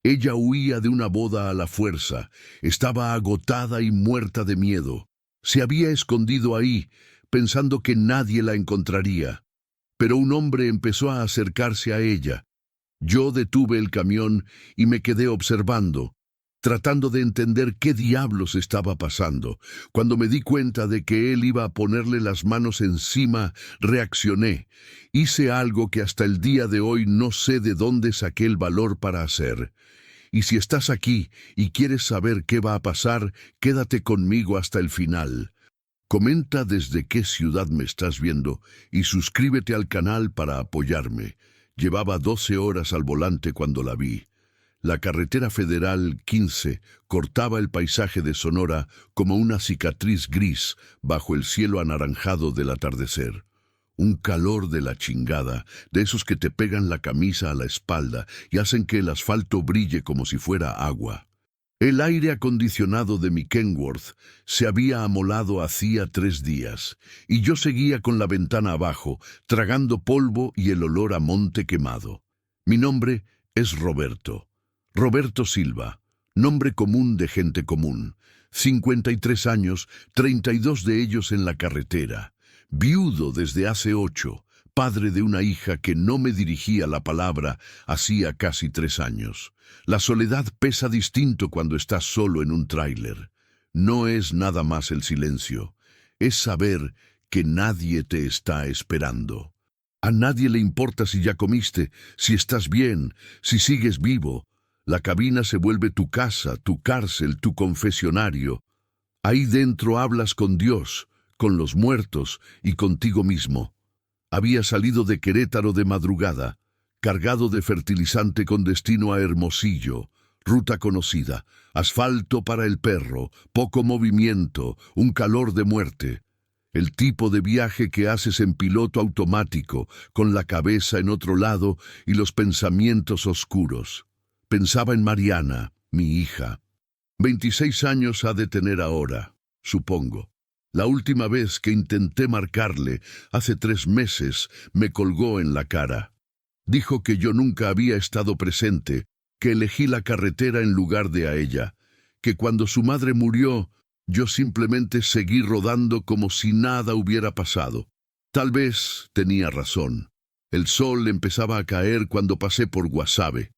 Ella huía de una boda a la fuerza, estaba agotada y muerta de miedo. Se había escondido ahí, pensando que nadie la encontraría. Pero un hombre empezó a acercarse a ella. Yo detuve el camión y me quedé observando, tratando de entender qué diablos estaba pasando. Cuando me di cuenta de que él iba a ponerle las manos encima, reaccioné. Hice algo que hasta el día de hoy no sé de dónde saqué el valor para hacer. Y si estás aquí y quieres saber qué va a pasar, quédate conmigo hasta el final. Comenta desde qué ciudad me estás viendo y suscríbete al canal para apoyarme. Llevaba 12 horas al volante cuando la vi. La carretera federal 15 cortaba el paisaje de Sonora como una cicatriz gris bajo el cielo anaranjado del atardecer. Un calor de la chingada, de esos que te pegan la camisa a la espalda y hacen que el asfalto brille como si fuera agua. El aire acondicionado de mi Kenworth se había amolado hacía 3 días, y yo seguía con la ventana abajo, tragando polvo y el olor a monte quemado. Mi nombre es Roberto. Roberto Silva, nombre común de gente común. 53 años, 32 de ellos en la carretera. Viudo desde hace 8, padre de una hija que no me dirigía la palabra hacía casi 3 años. La soledad pesa distinto cuando estás solo en un tráiler. No es nada más el silencio, es saber que nadie te está esperando. A nadie le importa si ya comiste, si estás bien, si sigues vivo. La cabina se vuelve tu casa, tu cárcel, tu confesionario. Ahí dentro hablas con Dios, con los muertos y contigo mismo. Había salido de Querétaro de madrugada, cargado de fertilizante con destino a Hermosillo, ruta conocida, asfalto para el perro, poco movimiento, un calor de muerte. El tipo de viaje que haces en piloto automático, con la cabeza en otro lado y los pensamientos oscuros. Pensaba en Mariana, mi hija. 26 años ha de tener ahora, supongo. La última vez que intenté marcarle, hace 3 meses, me colgó en la cara. Dijo que yo nunca había estado presente, que elegí la carretera en lugar de a ella, que cuando su madre murió, yo simplemente seguí rodando como si nada hubiera pasado. Tal vez tenía razón. El sol empezaba a caer cuando pasé por Guasave.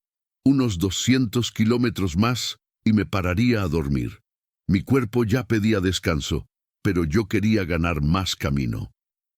Unos 200 kilómetros más y me pararía a dormir. Mi cuerpo ya pedía descanso, pero yo quería ganar más camino.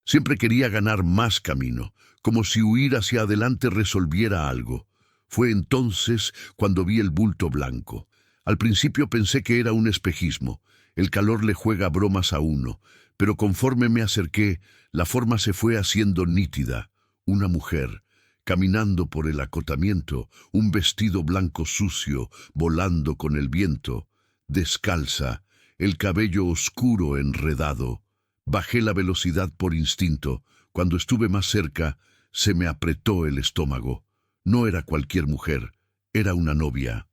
Siempre quería ganar más camino, como si huir hacia adelante resolviera algo. Fue entonces cuando vi el bulto blanco. Al principio pensé que era un espejismo. El calor le juega bromas a uno, pero conforme me acerqué, la forma se fue haciendo nítida. Una mujer, caminando por el acotamiento, un vestido blanco sucio, volando con el viento, descalza, el cabello oscuro enredado. Bajé la velocidad por instinto. Cuando estuve más cerca, se me apretó el estómago. No era cualquier mujer, era una novia.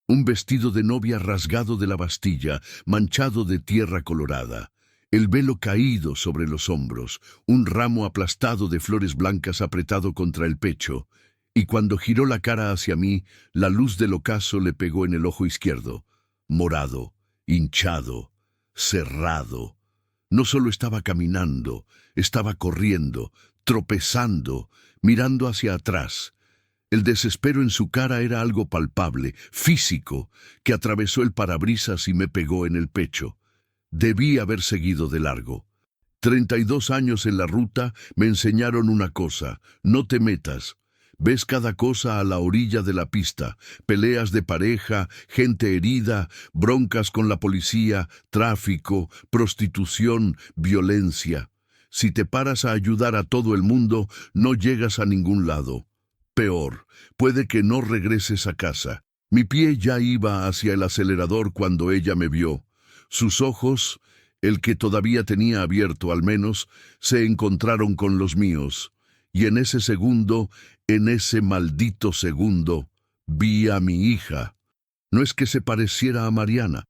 Un vestido de novia rasgado de la Bastilla, manchado de tierra colorada. El velo caído sobre los hombros, un ramo aplastado de flores blancas apretado contra el pecho. Y cuando giró la cara hacia mí, la luz del ocaso le pegó en el ojo izquierdo. Morado, hinchado, cerrado. No solo estaba caminando, estaba corriendo, tropezando, mirando hacia atrás. El desespero en su cara era algo palpable, físico, que atravesó el parabrisas y me pegó en el pecho. Debí haber seguido de largo. 32 años en la ruta me enseñaron una cosa: no te metas. Ves cada cosa a la orilla de la pista: peleas de pareja, gente herida, broncas con la policía, tráfico, prostitución, violencia. Si te paras a ayudar a todo el mundo, no llegas a ningún lado. Peor, puede que no regreses a casa. Mi pie ya iba hacia el acelerador cuando ella me vio. Sus ojos, el que todavía tenía abierto al menos, se encontraron con los míos. Y en ese segundo, en ese maldito segundo, vi a mi hija. No es que se pareciera a Mariana,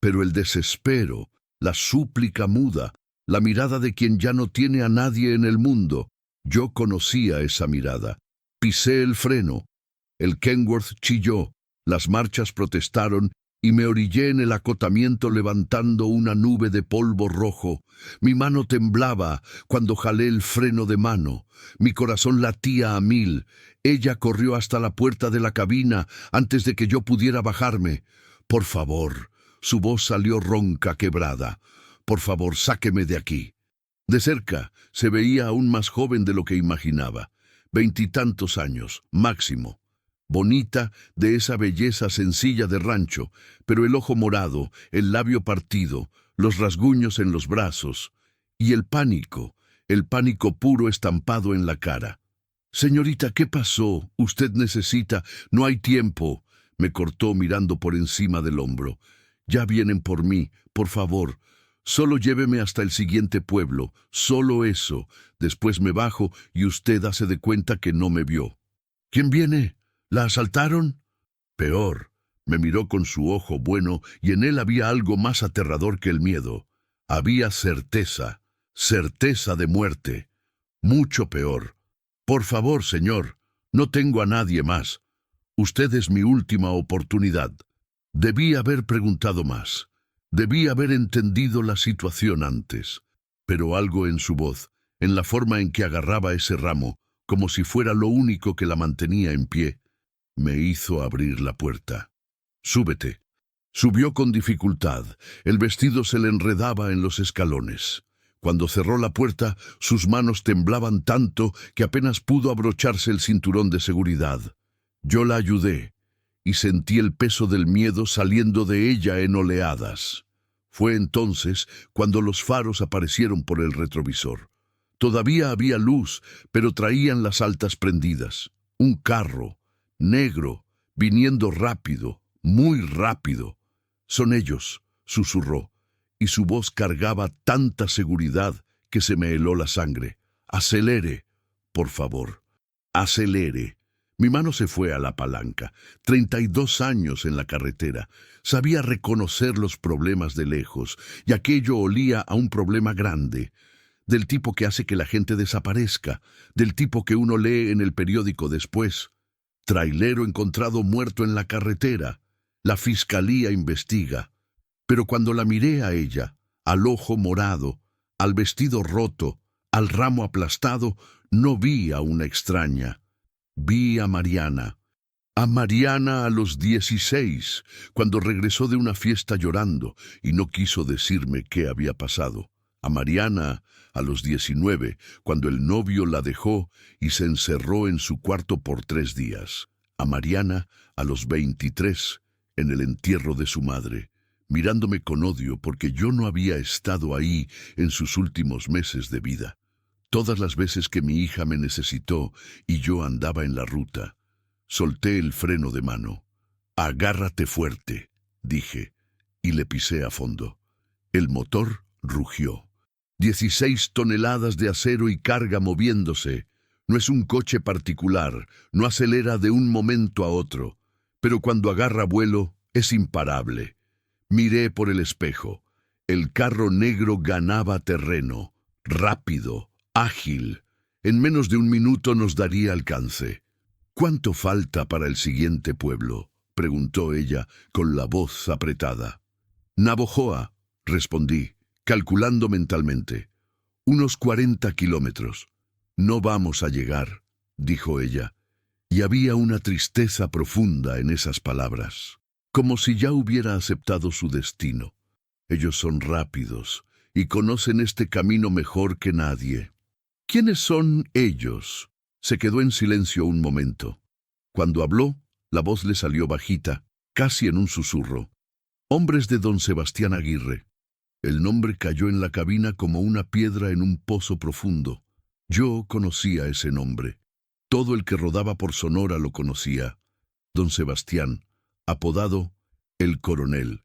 pero el desespero, la súplica muda, la mirada de quien ya no tiene a nadie en el mundo. Yo conocía esa mirada. Pisé el freno. El Kenworth chilló. Las marchas protestaron y me orillé en el acotamiento levantando una nube de polvo rojo. Mi mano temblaba cuando jalé el freno de mano. Mi corazón latía a 1000. Ella corrió hasta la puerta de la cabina antes de que yo pudiera bajarme. Por favor, su voz salió ronca, quebrada. Por favor, sáqueme de aquí. De cerca se veía aún más joven de lo que imaginaba. 20 y tantos años, máximo. Bonita, de esa belleza sencilla de rancho, pero el ojo morado, el labio partido, los rasguños en los brazos, y el pánico puro estampado en la cara. «Señorita, ¿qué pasó? Usted necesita... No hay tiempo», me cortó mirando por encima del hombro. «Ya vienen por mí, por favor. Solo lléveme hasta el siguiente pueblo, solo eso. Después me bajo y usted hace de cuenta que no me vio». «¿Quién viene? ¿La asaltaron?» Peor. Me miró con su ojo bueno y en él había algo más aterrador que el miedo. Había certeza de muerte. Mucho peor. «Por favor, señor, no tengo a nadie más. Usted es mi última oportunidad». Debí haber preguntado más. Debí haber entendido la situación antes. Pero algo en su voz, en la forma en que agarraba ese ramo, como si fuera lo único que la mantenía en pie, me hizo abrir la puerta. «Súbete». Subió con dificultad. El vestido se le enredaba en los escalones. Cuando cerró la puerta, sus manos temblaban tanto que apenas pudo abrocharse el cinturón de seguridad. Yo la ayudé, y sentí el peso del miedo saliendo de ella en oleadas. Fue entonces cuando los faros aparecieron por el retrovisor. Todavía había luz, pero traían las altas prendidas. Un carro, negro, viniendo rápido, muy rápido. «Son ellos», susurró, y su voz cargaba tanta seguridad que se me heló la sangre. «Acelere, por favor, acelere». Mi mano se fue a la palanca. 32 años en la carretera. Sabía reconocer los problemas de lejos, y aquello olía a un problema grande, del tipo que hace que la gente desaparezca, del tipo que uno lee en el periódico después. Trailero encontrado muerto en la carretera. La fiscalía investiga. Pero cuando la miré a ella, al ojo morado, al vestido roto, al ramo aplastado, no vi a una extraña. Vi a Mariana a los 16, cuando regresó de una fiesta llorando y no quiso decirme qué había pasado. A Mariana a los 19, cuando el novio la dejó y se encerró en su cuarto por 3 días. A Mariana a los 23, en el entierro de su madre, mirándome con odio porque yo no había estado ahí en sus últimos meses de vida. Todas las veces que mi hija me necesitó y yo andaba en la ruta, solté el freno de mano. «Agárrate fuerte», dije, y le pisé a fondo. El motor rugió. 16 toneladas de acero y carga moviéndose. No es un coche particular, no acelera de un momento a otro, pero cuando agarra vuelo es imparable. Miré por el espejo. El carro negro ganaba terreno, rápido, ágil. En menos de un minuto nos daría alcance. «¿Cuánto falta para el siguiente pueblo?», preguntó ella con la voz apretada. «Navojoa», respondí, calculando mentalmente. «Unos 40 kilómetros». «No vamos a llegar», dijo ella, y había una tristeza profunda en esas palabras, como si ya hubiera aceptado su destino. «Ellos son rápidos y conocen este camino mejor que nadie». «¿Quiénes son ellos?». Se quedó en silencio un momento. Cuando habló, la voz le salió bajita, casi en un susurro. «Hombres de don Sebastián Aguirre». El nombre cayó en la cabina como una piedra en un pozo profundo. Yo conocía ese nombre. Todo el que rodaba por Sonora lo conocía. Don Sebastián, apodado El Coronel,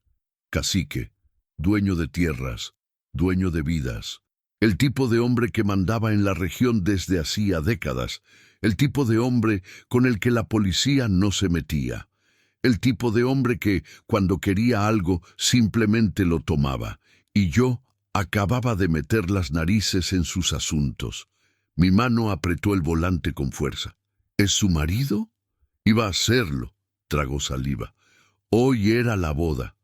cacique, dueño de tierras, dueño de vidas. El tipo de hombre que mandaba en la región desde hacía décadas, el tipo de hombre con el que la policía no se metía, el tipo de hombre que, cuando quería algo, simplemente lo tomaba, y yo acababa de meter las narices en sus asuntos. Mi mano apretó el volante con fuerza. ¿Es su marido? Iba a serlo. Tragó saliva. Hoy era la boda.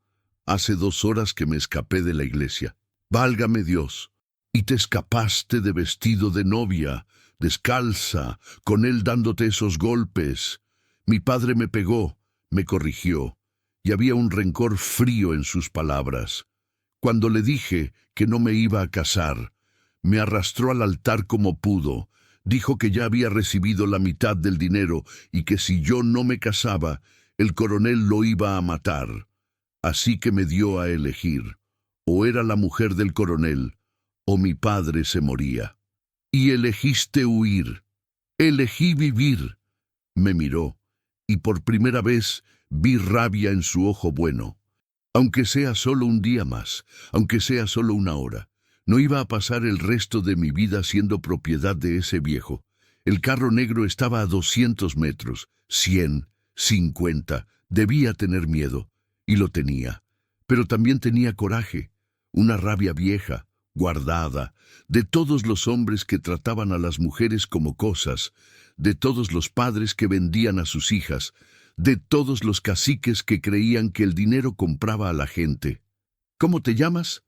Hace 2 horas que me escapé de la iglesia. Válgame Dios. Y te escapaste de vestido de novia, descalza, con él dándote esos golpes. Mi padre me pegó, me corrigió, y había un rencor frío en sus palabras. Cuando le dije que no me iba a casar, me arrastró al altar como pudo. Dijo que ya había recibido la mitad del dinero y que si yo no me casaba, el coronel lo iba a matar. Así que me dio a elegir. O era la mujer del coronel, o mi padre se moría. Y elegiste huir. Elegí vivir. Me miró, y por primera vez vi rabia en su ojo bueno. Aunque sea solo un día más, aunque sea solo 1 hora, no iba a pasar el resto de mi vida siendo propiedad de ese viejo. El carro negro estaba a 200 metros, 100, 50. Debía tener miedo, y lo tenía. Pero también tenía coraje, una rabia vieja, guardada, de todos los hombres que trataban a las mujeres como cosas, de todos los padres que vendían a sus hijas, de todos los caciques que creían que el dinero compraba a la gente. ¿Cómo te llamas?,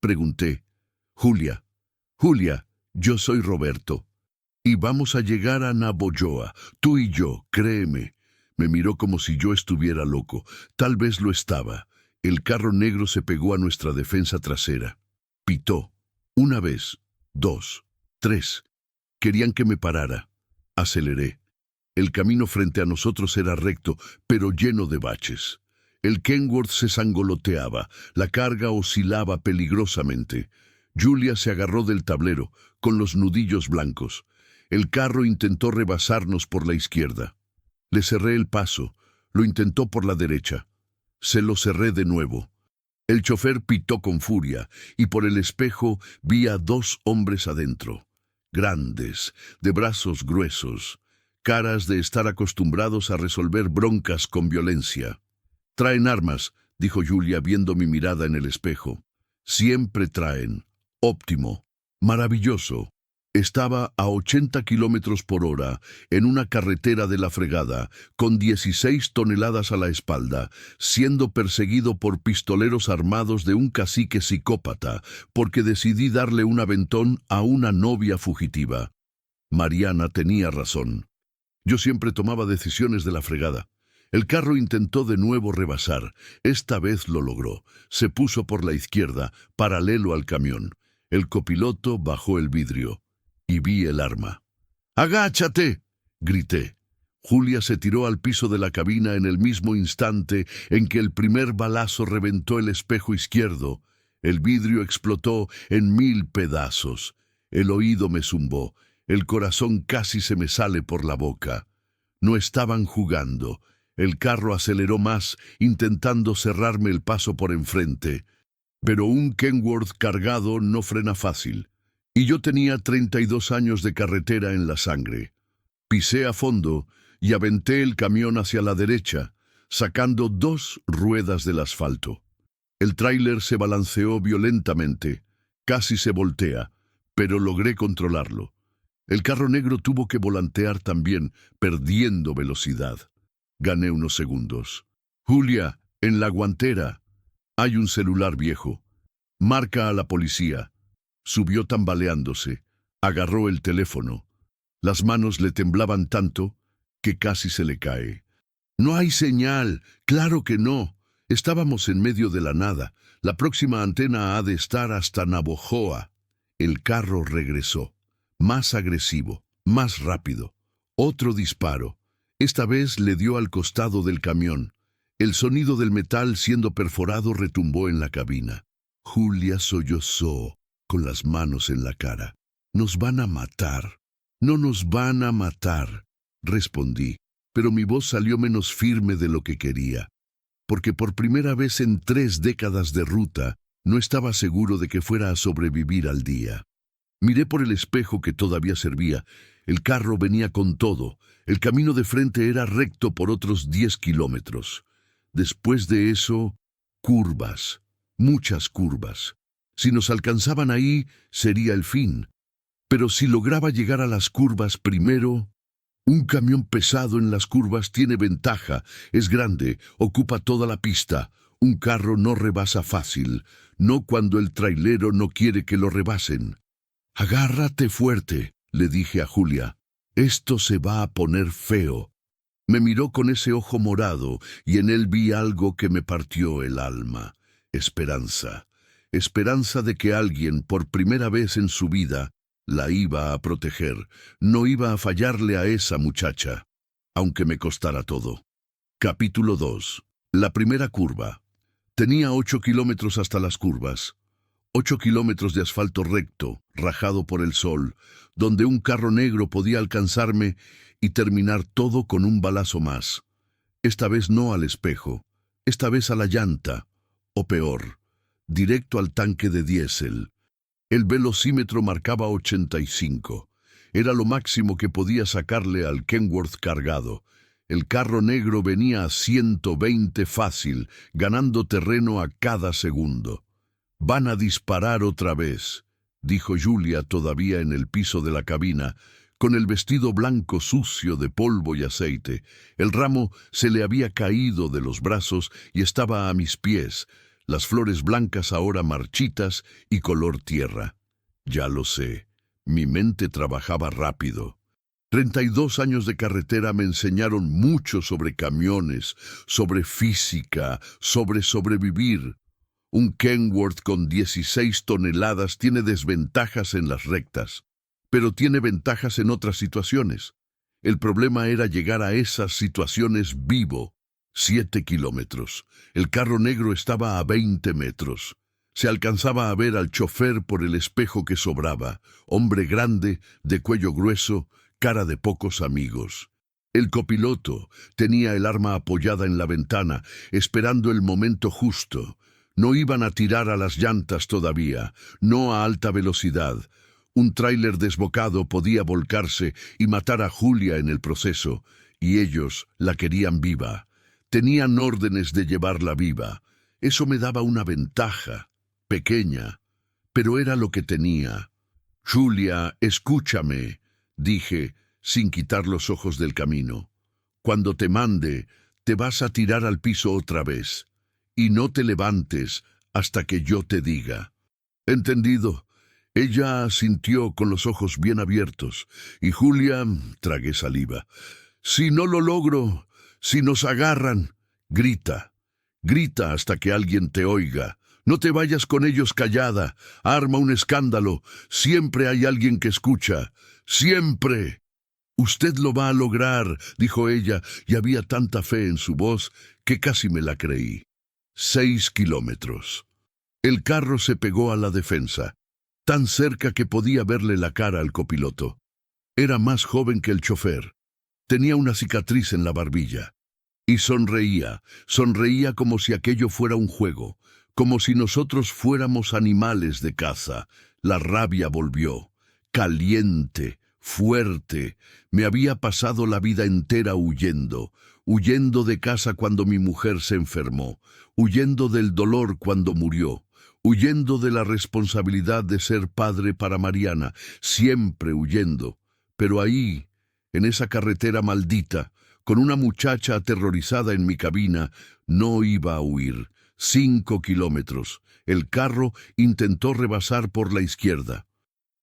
pregunté. Julia. Julia, yo soy Roberto. Y vamos a llegar a Navojoa, tú y yo, créeme. Me miró como si yo estuviera loco. Tal vez lo estaba. El carro negro se pegó a nuestra defensa trasera. Pitó. 1 vez, 2, 3. Querían que me parara. Aceleré. El camino frente a nosotros era recto, pero lleno de baches. El Kenworth se sangoloteaba, la carga oscilaba peligrosamente. Julia se agarró del tablero, con los nudillos blancos. El carro intentó rebasarnos por la izquierda. Le cerré el paso, lo intentó por la derecha. Se lo cerré de nuevo. El chofer pitó con furia, y por el espejo vi a 2 hombres adentro. Grandes, de brazos gruesos, caras de estar acostumbrados a resolver broncas con violencia. «Traen armas», dijo Julia viendo mi mirada en el espejo. «Siempre traen. Óptimo. Maravilloso». Estaba a 80 kilómetros por hora, en una carretera de la fregada, con 16 toneladas a la espalda, siendo perseguido por pistoleros armados de un cacique psicópata, porque decidí darle un aventón a una novia fugitiva. Mariana tenía razón. Yo siempre tomaba decisiones de la fregada. El carro intentó de nuevo rebasar. Esta vez lo logró. Se puso por la izquierda, paralelo al camión. El copiloto bajó el vidrio. Y vi el arma. «¡Agáchate!», grité. Julia se tiró al piso de la cabina en el mismo instante en que el primer balazo reventó el espejo izquierdo. El vidrio explotó en 1000 pedazos. El oído me zumbó. El corazón casi se me sale por la boca. No estaban jugando. El carro aceleró más, intentando cerrarme el paso por enfrente. Pero un Kenworth cargado no frena fácil. Y yo tenía 32 años de carretera en la sangre. Pisé a fondo y aventé el camión hacia la derecha, sacando 2 ruedas del asfalto. El tráiler se balanceó violentamente. Casi se voltea, pero logré controlarlo. El carro negro tuvo que volantear también, perdiendo velocidad. Gané unos segundos. «Julia, en la guantera. Hay un celular viejo. Marca a la policía». Subió tambaleándose. Agarró el teléfono. Las manos le temblaban tanto que casi se le cae. «No hay señal. Claro que no. Estábamos en medio de la nada. La próxima antena ha de estar hasta Navojoa». El carro regresó. Más agresivo, más rápido. Otro disparo. Esta vez le dio al costado del camión. El sonido del metal siendo perforado retumbó en la cabina. Julia sollozó, con las manos en la cara. «Nos van a matar». «No nos van a matar», respondí, pero mi voz salió menos firme de lo que quería, porque por primera vez en 3 décadas de ruta no estaba seguro de que fuera a sobrevivir al día. Miré por el espejo que todavía servía. El carro venía con todo. El camino de frente era recto por otros 10 kilómetros. Después de eso, curvas, muchas curvas. Si nos alcanzaban ahí, sería el fin. Pero si lograba llegar a las curvas primero, Un camión pesado en las curvas tiene ventaja, es grande, ocupa toda la pista. Un carro no rebasa fácil, no cuando el trailero no quiere que lo rebasen. Agárrate fuerte, le dije a Julia. Esto se va a poner feo. Me miró con ese ojo morado y en él vi algo que me partió el alma. Esperanza. Esperanza de que alguien, por primera vez en su vida, la iba a proteger. No iba a fallarle a esa muchacha, aunque me costara todo. Capítulo 2. La primera curva. Tenía 8 kilómetros hasta las curvas. 8 kilómetros de asfalto recto, rajado por el sol, donde un carro negro podía alcanzarme y terminar todo con un balazo más. Esta vez no al espejo, esta vez a la llanta, o peor, directo al tanque de diésel. El velocímetro marcaba 85. Era lo máximo que podía sacarle al Kenworth cargado. El carro negro venía a 120 fácil, ganando terreno a cada segundo. «Van a disparar otra vez», dijo Julia todavía en el piso de la cabina, con el vestido blanco sucio de polvo y aceite. El ramo se le había caído de los brazos y estaba a mis pies, las flores blancas ahora marchitas y color tierra. Ya lo sé, mi mente trabajaba rápido. 32 años de carretera me enseñaron mucho sobre camiones, sobre física, sobre sobrevivir. Un Kenworth con 16 toneladas tiene desventajas en las rectas, pero tiene ventajas en otras situaciones. El problema era llegar a esas situaciones vivo. 7 kilómetros. El carro negro estaba a 20 metros. Se alcanzaba a ver al chofer por el espejo que sobraba, hombre grande, de cuello grueso, cara de pocos amigos. El copiloto tenía el arma apoyada en la ventana, esperando el momento justo. No iban a tirar a las llantas todavía, no a alta velocidad. Un tráiler desbocado podía volcarse y matar a Julia en el proceso, y ellos la querían viva. Tenían órdenes de llevarla viva. Eso me daba una ventaja, pequeña, pero era lo que tenía. «Julia, escúchame», dije, sin quitar los ojos del camino. «Cuando te mande, te vas a tirar al piso otra vez, y no te levantes hasta que yo te diga». «Entendido». Ella asintió con los ojos bien abiertos, y Julia, tragué saliva. «Si no lo logro, si nos agarran, grita. Grita hasta que alguien te oiga. No te vayas con ellos callada. Arma un escándalo. Siempre hay alguien que escucha. Siempre». «Usted lo va a lograr», dijo ella, y había tanta fe en su voz que casi me la creí. 6 kilómetros. El carro se pegó a la defensa, tan cerca que podía verle la cara al copiloto. Era más joven que el chofer. Tenía una cicatriz en la barbilla. Y sonreía como si aquello fuera un juego, como si nosotros fuéramos animales de caza. La rabia volvió, caliente, fuerte. Me había pasado la vida entera huyendo de casa cuando mi mujer se enfermó, huyendo del dolor cuando murió, huyendo de la responsabilidad de ser padre para Mariana, siempre huyendo. Pero ahí, en esa carretera maldita, con una muchacha aterrorizada en mi cabina, no iba a huir. 5 kilómetros. El carro intentó rebasar por la izquierda.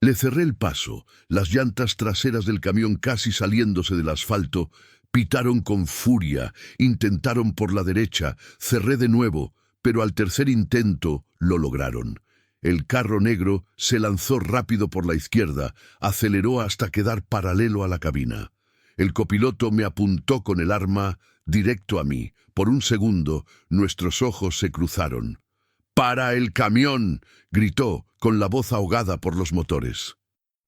Le cerré el paso. Las llantas traseras del camión, casi saliéndose del asfalto, pitaron con furia. Intentaron por la derecha. Cerré de nuevo, pero al tercer intento lo lograron. El carro negro se lanzó rápido por la izquierda, aceleró hasta quedar paralelo a la cabina. El copiloto me apuntó con el arma directo a mí. Por un segundo, nuestros ojos se cruzaron. «¡Para el camión!», gritó, con la voz ahogada por los motores.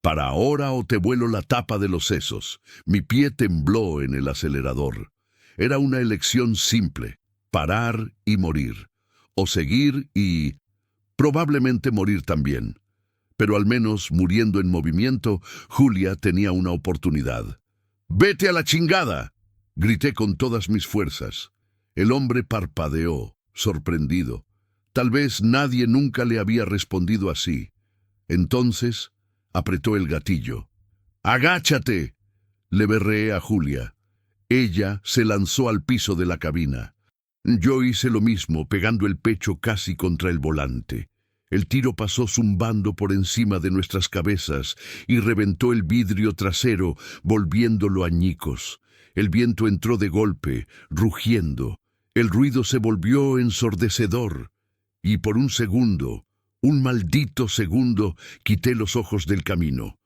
«Para ahora o te vuelo la tapa de los sesos». Mi pie tembló en el acelerador. Era una elección simple: parar y morir. O seguir y probablemente morir también. Pero al menos, muriendo en movimiento, Julia tenía una oportunidad. «¡Vete a la chingada!», grité con todas mis fuerzas. El hombre parpadeó, sorprendido. Tal vez nadie nunca le había respondido así. Entonces apretó el gatillo. «¡Agáchate!». Le berreé a Julia. Ella se lanzó al piso de la cabina. Yo hice lo mismo, pegando el pecho casi contra el volante. El tiro pasó zumbando por encima de nuestras cabezas y reventó el vidrio trasero, volviéndolo añicos. El viento entró de golpe, rugiendo. El ruido se volvió ensordecedor. Y por un segundo, un maldito segundo, quité los ojos del camino.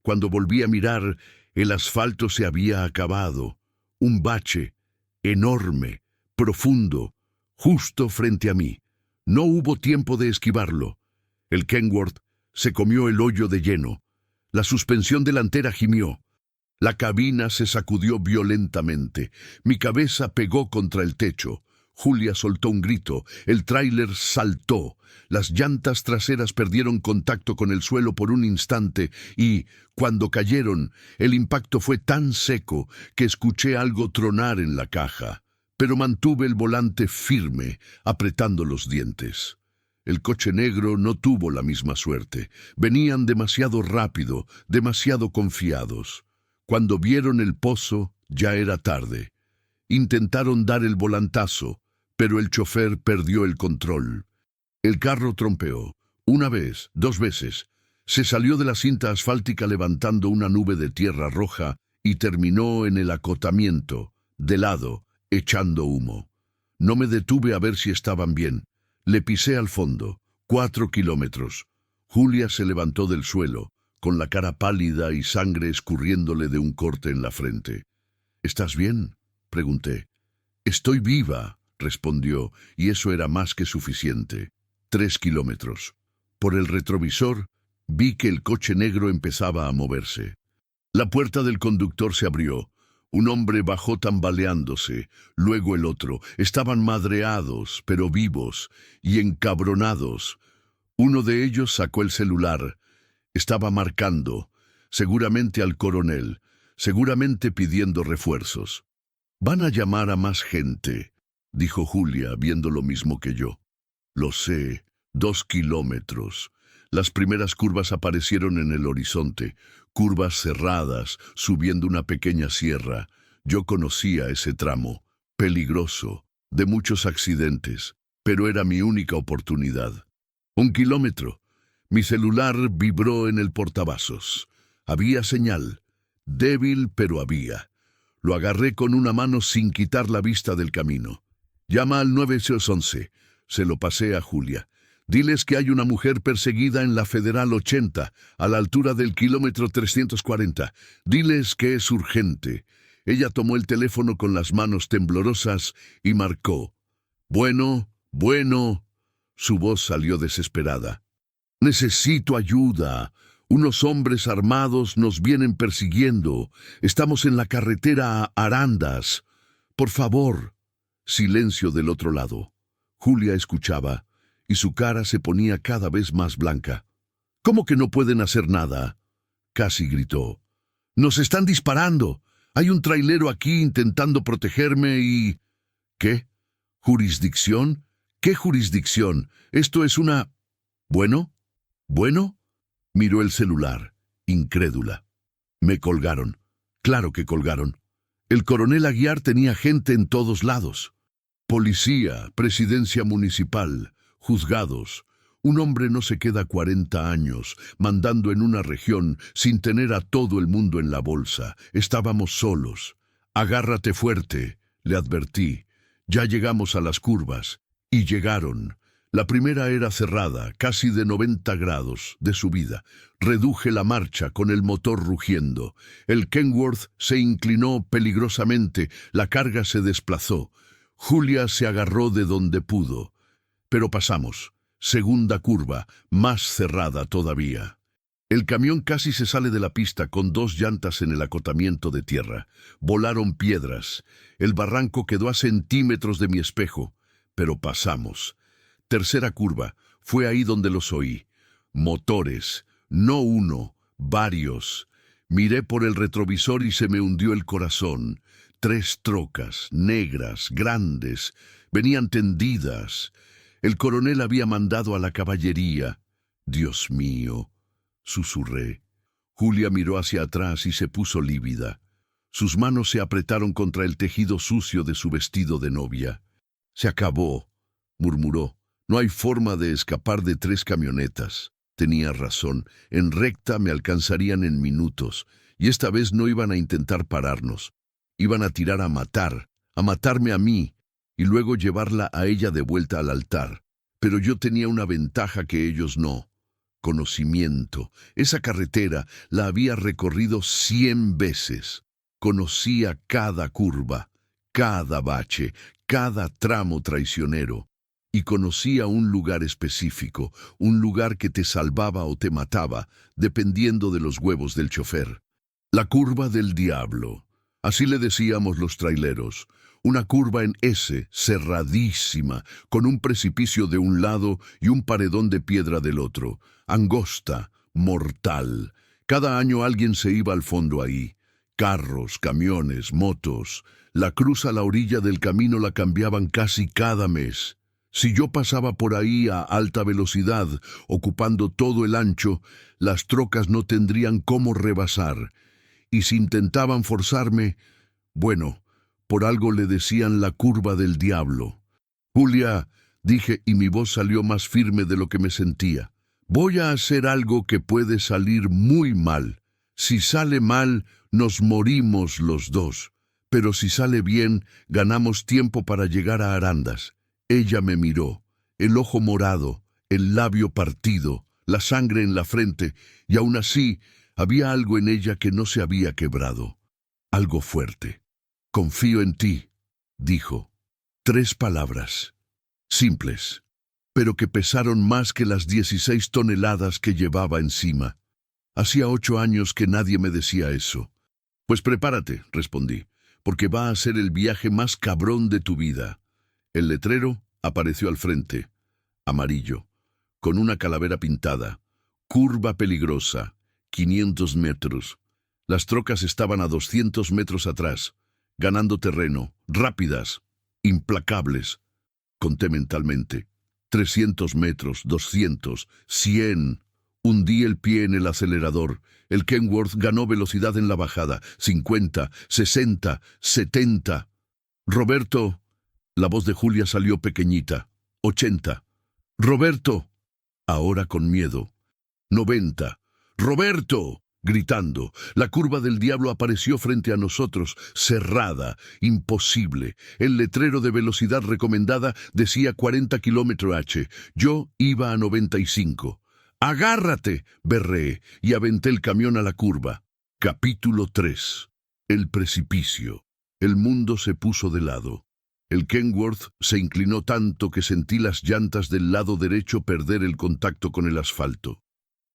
Cuando volví a mirar, el asfalto se había acabado. Un bache, enorme, profundo, justo frente a mí. No hubo tiempo de esquivarlo. El Kenworth se comió el hoyo de lleno. La suspensión delantera gimió. La cabina se sacudió violentamente. Mi cabeza pegó contra el techo. Julia soltó un grito. El tráiler saltó. Las llantas traseras perdieron contacto con el suelo por un instante y, cuando cayeron, el impacto fue tan seco que escuché algo tronar en la caja. Pero mantuve el volante firme, apretando los dientes. El coche negro no tuvo la misma suerte. Venían demasiado rápido, demasiado confiados. Cuando vieron el pozo, ya era tarde. Intentaron dar el volantazo, pero el chofer perdió el control. El carro trompeó. Una vez, 2 veces. Se salió de la cinta asfáltica levantando una nube de tierra roja y terminó en el acotamiento, de lado, echando humo. No me detuve a ver si estaban bien. Le pisé al fondo, 4 kilómetros. Julia se levantó del suelo, con la cara pálida y sangre escurriéndole de un corte en la frente. ¿Estás bien?, pregunté. Estoy viva, respondió, y eso era más que suficiente. 3 kilómetros. Por el retrovisor, vi que el coche negro empezaba a moverse. La puerta del conductor se abrió. Un hombre bajó tambaleándose, luego el otro. Estaban madreados, pero vivos, y encabronados. Uno de ellos sacó el celular. Estaba marcando, seguramente al coronel, seguramente pidiendo refuerzos. «Van a llamar a más gente», dijo Julia, viendo lo mismo que yo. «Lo sé, 2 kilómetros». Las primeras curvas aparecieron en el horizonte, curvas cerradas, subiendo una pequeña sierra. Yo conocía ese tramo, peligroso, de muchos accidentes, pero era mi única oportunidad. 1 kilómetro. Mi celular vibró en el portavasos. Había señal, débil pero había. Lo agarré con una mano sin quitar la vista del camino. «Llama al 911. Se lo pasé a Julia. «Diles que hay una mujer perseguida en la Federal 80, a la altura del kilómetro 340. Diles que es urgente». Ella tomó el teléfono con las manos temblorosas y marcó. «Bueno, bueno». Su voz salió desesperada. «Necesito ayuda. Unos hombres armados nos vienen persiguiendo. Estamos en la carretera a Arandas. Por favor». Silencio del otro lado. Julia escuchaba, y su cara se ponía cada vez más blanca. «¿Cómo que no pueden hacer nada?», casi gritó. «Nos están disparando. Hay un trailero aquí intentando protegerme y...» «¿Qué? ¿Jurisdicción? ¿Qué jurisdicción? Esto es una...» «¿Bueno? ¿Bueno?». Miró el celular, incrédula. Me colgaron. Claro que colgaron. El coronel Aguiar tenía gente en todos lados. Policía, presidencia municipal, juzgados. Un hombre no se queda 40 años mandando en una región sin tener a todo el mundo en la bolsa. Estábamos solos. «Agárrate fuerte», le advertí. «Ya llegamos a las curvas». Y llegaron. La primera era cerrada, casi de 90 grados de subida. Reduje la marcha con el motor rugiendo. El Kenworth se inclinó peligrosamente, la carga se desplazó. Julia se agarró de donde pudo. Pero pasamos. Segunda curva, más cerrada todavía. El camión casi se sale de la pista con 2 llantas en el acotamiento de tierra. Volaron piedras. El barranco quedó a centímetros de mi espejo. Pero pasamos. Tercera curva. Fue ahí donde los oí. Motores. No uno, varios. Miré por el retrovisor y se me hundió el corazón. 3 trocas, negras, grandes, venían tendidas. El coronel había mandado a la caballería. «Dios mío», susurré. Julia miró hacia atrás y se puso lívida. Sus manos se apretaron contra el tejido sucio de su vestido de novia. «Se acabó», murmuró. «No hay forma de escapar de 3 camionetas». Tenía razón. En recta me alcanzarían en minutos, y esta vez no iban a intentar pararnos. Iban a tirar a matarme a mí, y luego llevarla a ella de vuelta al altar. Pero yo tenía una ventaja que ellos no: conocimiento. Esa carretera la había recorrido 100 veces. Conocía cada curva, cada bache, cada tramo traicionero. Y conocía un lugar específico, un lugar que te salvaba o te mataba, dependiendo de los huevos del chofer. La curva del diablo. Así le decíamos los traileros. Una curva en S, cerradísima, con un precipicio de un lado y un paredón de piedra del otro. Angosta, mortal. Cada año alguien se iba al fondo ahí. Carros, camiones, motos. La cruz a la orilla del camino la cambiaban casi cada mes. Si yo pasaba por ahí a alta velocidad, ocupando todo el ancho, las trocas no tendrían cómo rebasar. Y si intentaban forzarme, bueno, por algo le decían la curva del diablo. «Julia», dije, y mi voz salió más firme de lo que me sentía. «Voy a hacer algo que puede salir muy mal. Si sale mal, nos morimos los dos. Pero si sale bien, ganamos tiempo para llegar a Arandas». Ella me miró, el ojo morado, el labio partido, la sangre en la frente, y aún así había algo en ella que no se había quebrado. Algo fuerte. «Confío en ti», dijo. 3 palabras, simples, pero que pesaron más que las 16 toneladas que llevaba encima. Hacía 8 años que nadie me decía eso. «Pues prepárate», respondí, «porque va a ser el viaje más cabrón de tu vida». El letrero apareció al frente, amarillo, con una calavera pintada. «Curva peligrosa, 500 metros». Las trocas estaban a 200 metros atrás, ganando terreno, rápidas, implacables. Conté mentalmente. 300 metros, 200, 100. Hundí el pie en el acelerador. El Kenworth ganó velocidad en la bajada. 50, 60, 70. «Roberto». La voz de Julia salió pequeñita. 80. «Roberto». Ahora con miedo. 90. «Roberto», gritando. La curva del diablo apareció frente a nosotros, cerrada, imposible. El letrero de velocidad recomendada decía 40 km/h. Yo iba a 95. «¡Agárrate!», berreé, y aventé el camión a la curva. Capítulo 3. El precipicio. El mundo se puso de lado. El Kenworth se inclinó tanto que sentí las llantas del lado derecho perder el contacto con el asfalto.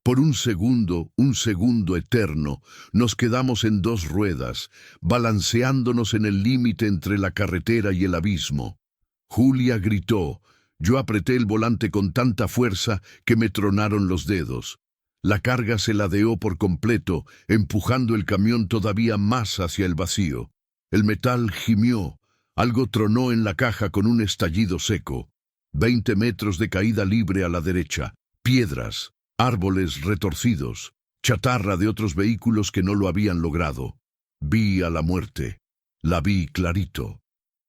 Por un segundo eterno, nos quedamos en 2 ruedas, balanceándonos en el límite entre la carretera y el abismo. Julia gritó. Yo apreté el volante con tanta fuerza que me tronaron los dedos. La carga se ladeó por completo, empujando el camión todavía más hacia el vacío. El metal gimió. Algo tronó en la caja con un estallido seco. 20 metros de caída libre a la derecha. Piedras, árboles retorcidos, chatarra de otros vehículos que no lo habían logrado. Vi a la muerte. La vi clarito.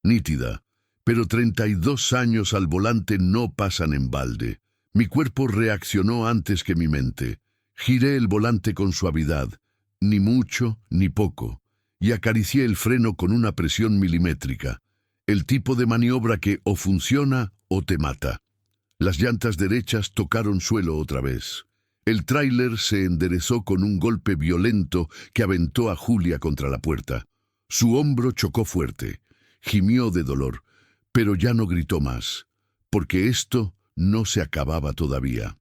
Nítida. Pero 32 años al volante no pasan en balde. Mi cuerpo reaccionó antes que mi mente. Giré el volante con suavidad. Ni mucho ni poco. Y acaricié el freno con una presión milimétrica. El tipo de maniobra que o funciona o te mata. Las llantas derechas tocaron suelo otra vez. El tráiler se enderezó con un golpe violento que aventó a Julia contra la puerta. Su hombro chocó fuerte. Gimió de dolor, pero ya no gritó más, porque esto no se acababa todavía.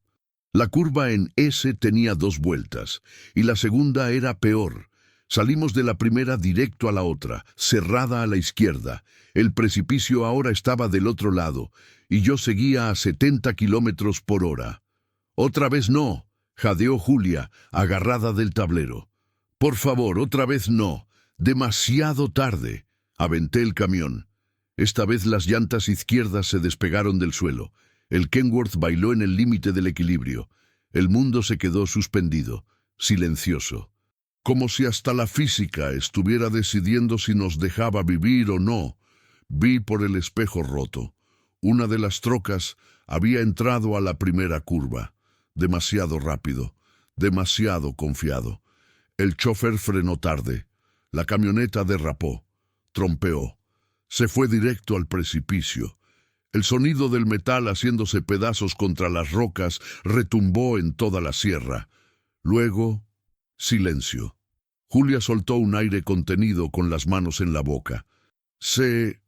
La curva en S tenía 2 vueltas, y la segunda era peor. Salimos de la primera directo a la otra, cerrada a la izquierda. El precipicio ahora estaba del otro lado, y yo seguía a 70 kilómetros por hora. «Otra vez no», jadeó Julia, agarrada del tablero. «Por favor, otra vez no. Demasiado tarde». Aventé el camión. Esta vez las llantas izquierdas se despegaron del suelo. El Kenworth bailó en el límite del equilibrio. El mundo se quedó suspendido, silencioso. Como si hasta la física estuviera decidiendo si nos dejaba vivir o no. Vi por el espejo roto. Una de las trocas había entrado a la primera curva. Demasiado rápido, demasiado confiado. El chofer frenó tarde. La camioneta derrapó, trompeó. Se fue directo al precipicio. El sonido del metal haciéndose pedazos contra las rocas retumbó en toda la sierra. Luego, silencio. Julia soltó un aire contenido con las manos en la boca. Se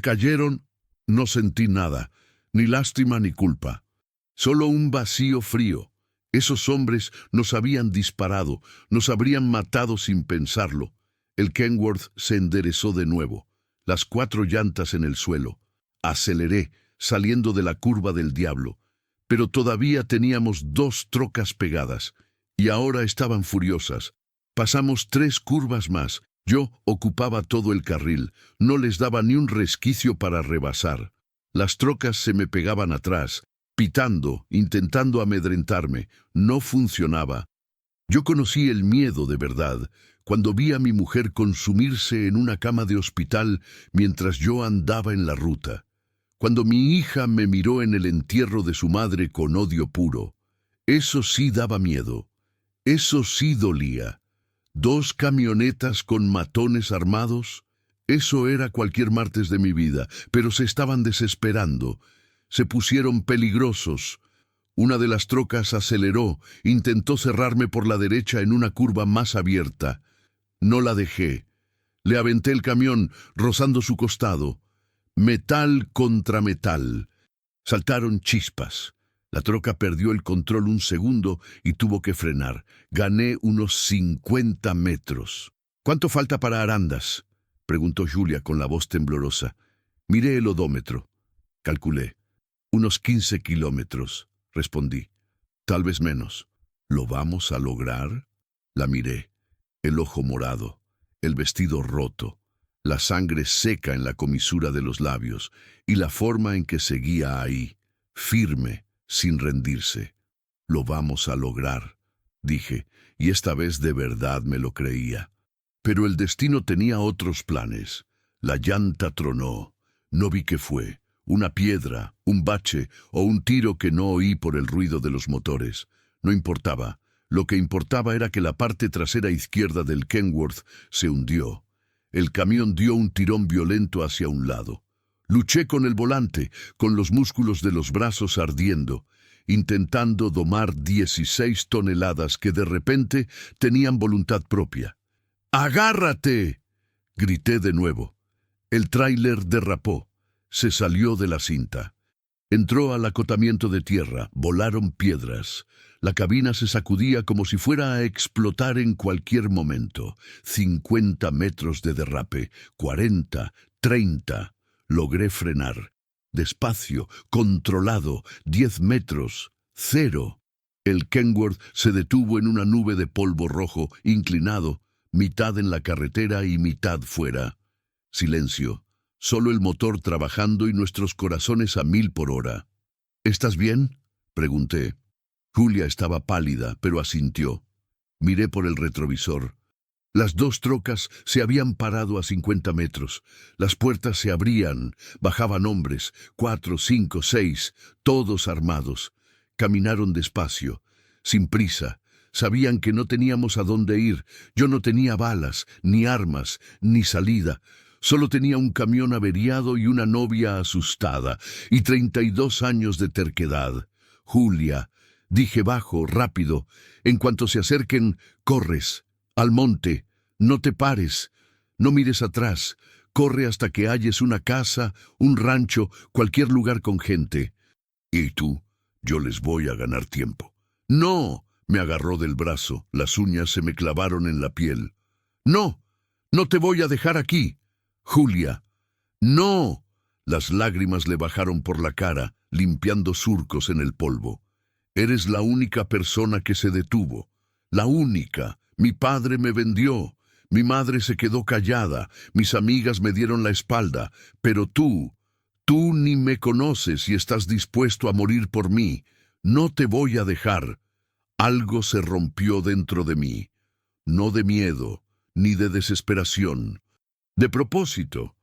cayeron. No sentí nada, ni lástima ni culpa. Solo un vacío frío. Esos hombres nos habían disparado, nos habrían matado sin pensarlo. El Kenworth se enderezó de nuevo, las 4 llantas en el suelo. Aceleré, saliendo de la curva del diablo. Pero todavía teníamos 2 trocas pegadas, y ahora estaban furiosas. Pasamos 3 curvas más. Yo ocupaba todo el carril, no les daba ni un resquicio para rebasar. Las trocas se me pegaban atrás, pitando, intentando amedrentarme. No funcionaba. Yo conocí el miedo de verdad cuando vi a mi mujer consumirse en una cama de hospital mientras yo andaba en la ruta. Cuando mi hija me miró en el entierro de su madre con odio puro. Eso sí daba miedo. Eso sí dolía. 2 camionetas con matones armados. Eso era cualquier martes de mi vida, pero se estaban desesperando. Se pusieron peligrosos. Una de las trocas aceleró, intentó cerrarme por la derecha en una curva más abierta. No la dejé. Le aventé el camión, rozando su costado. Metal contra metal. Saltaron chispas. La troca perdió el control un segundo y tuvo que frenar. Gané unos 50 metros. ¿Cuánto falta para Arandas?, preguntó Julia con la voz temblorosa. Miré el odómetro. Calculé. Unos 15 kilómetros, respondí. Tal vez menos. ¿Lo vamos a lograr? La miré. El ojo morado, el vestido roto, la sangre seca en la comisura de los labios y la forma en que seguía ahí, firme, sin rendirse. Lo vamos a lograr, dije, y esta vez de verdad me lo creía. Pero el destino tenía otros planes. La llanta tronó. No vi qué fue. Una piedra, un bache o un tiro que no oí por el ruido de los motores. No importaba. Lo que importaba era que la parte trasera izquierda del Kenworth se hundió. El camión dio un tirón violento hacia un lado. Luché con el volante, con los músculos de los brazos ardiendo, intentando domar 16 toneladas que de repente tenían voluntad propia. ¡Agárrate!, grité de nuevo. El tráiler derrapó. Se salió de la cinta. Entró al acotamiento de tierra. Volaron piedras. La cabina se sacudía como si fuera a explotar en cualquier momento. 50 metros de derrape. 40, 30. Logré frenar. Despacio, controlado. 10 metros. 0. El Kenworth se detuvo en una nube de polvo rojo, inclinado, mitad en la carretera y mitad fuera. Silencio. Solo el motor trabajando y nuestros corazones a 1000 por hora. ¿Estás bien?, pregunté. Julia estaba pálida, pero asintió. Miré por el retrovisor. Las 2 trocas se habían parado a 50 metros. Las puertas se abrían. Bajaban hombres, 4, 5, 6, todos armados. Caminaron despacio, sin prisa. Sabían que no teníamos a dónde ir. Yo no tenía balas, ni armas, ni salida. Solo tenía un camión averiado y una novia asustada, y 32 años de terquedad. Julia, dije bajo, rápido, en cuanto se acerquen, corres, al monte, no te pares, no mires atrás, corre hasta que halles una casa, un rancho, cualquier lugar con gente. ¿Y tú? Yo les voy a ganar tiempo. ¡No!, me agarró del brazo, las uñas se me clavaron en la piel. ¡No! ¡No te voy a dejar aquí! Julia. ¡No! Las lágrimas le bajaron por la cara, limpiando surcos en el polvo. Eres la única persona que se detuvo. La única. Mi padre me vendió. Mi madre se quedó callada. Mis amigas me dieron la espalda. Pero tú ni me conoces y estás dispuesto a morir por mí. No te voy a dejar. Algo se rompió dentro de mí. no de miedo, ni de desesperación. De propósito,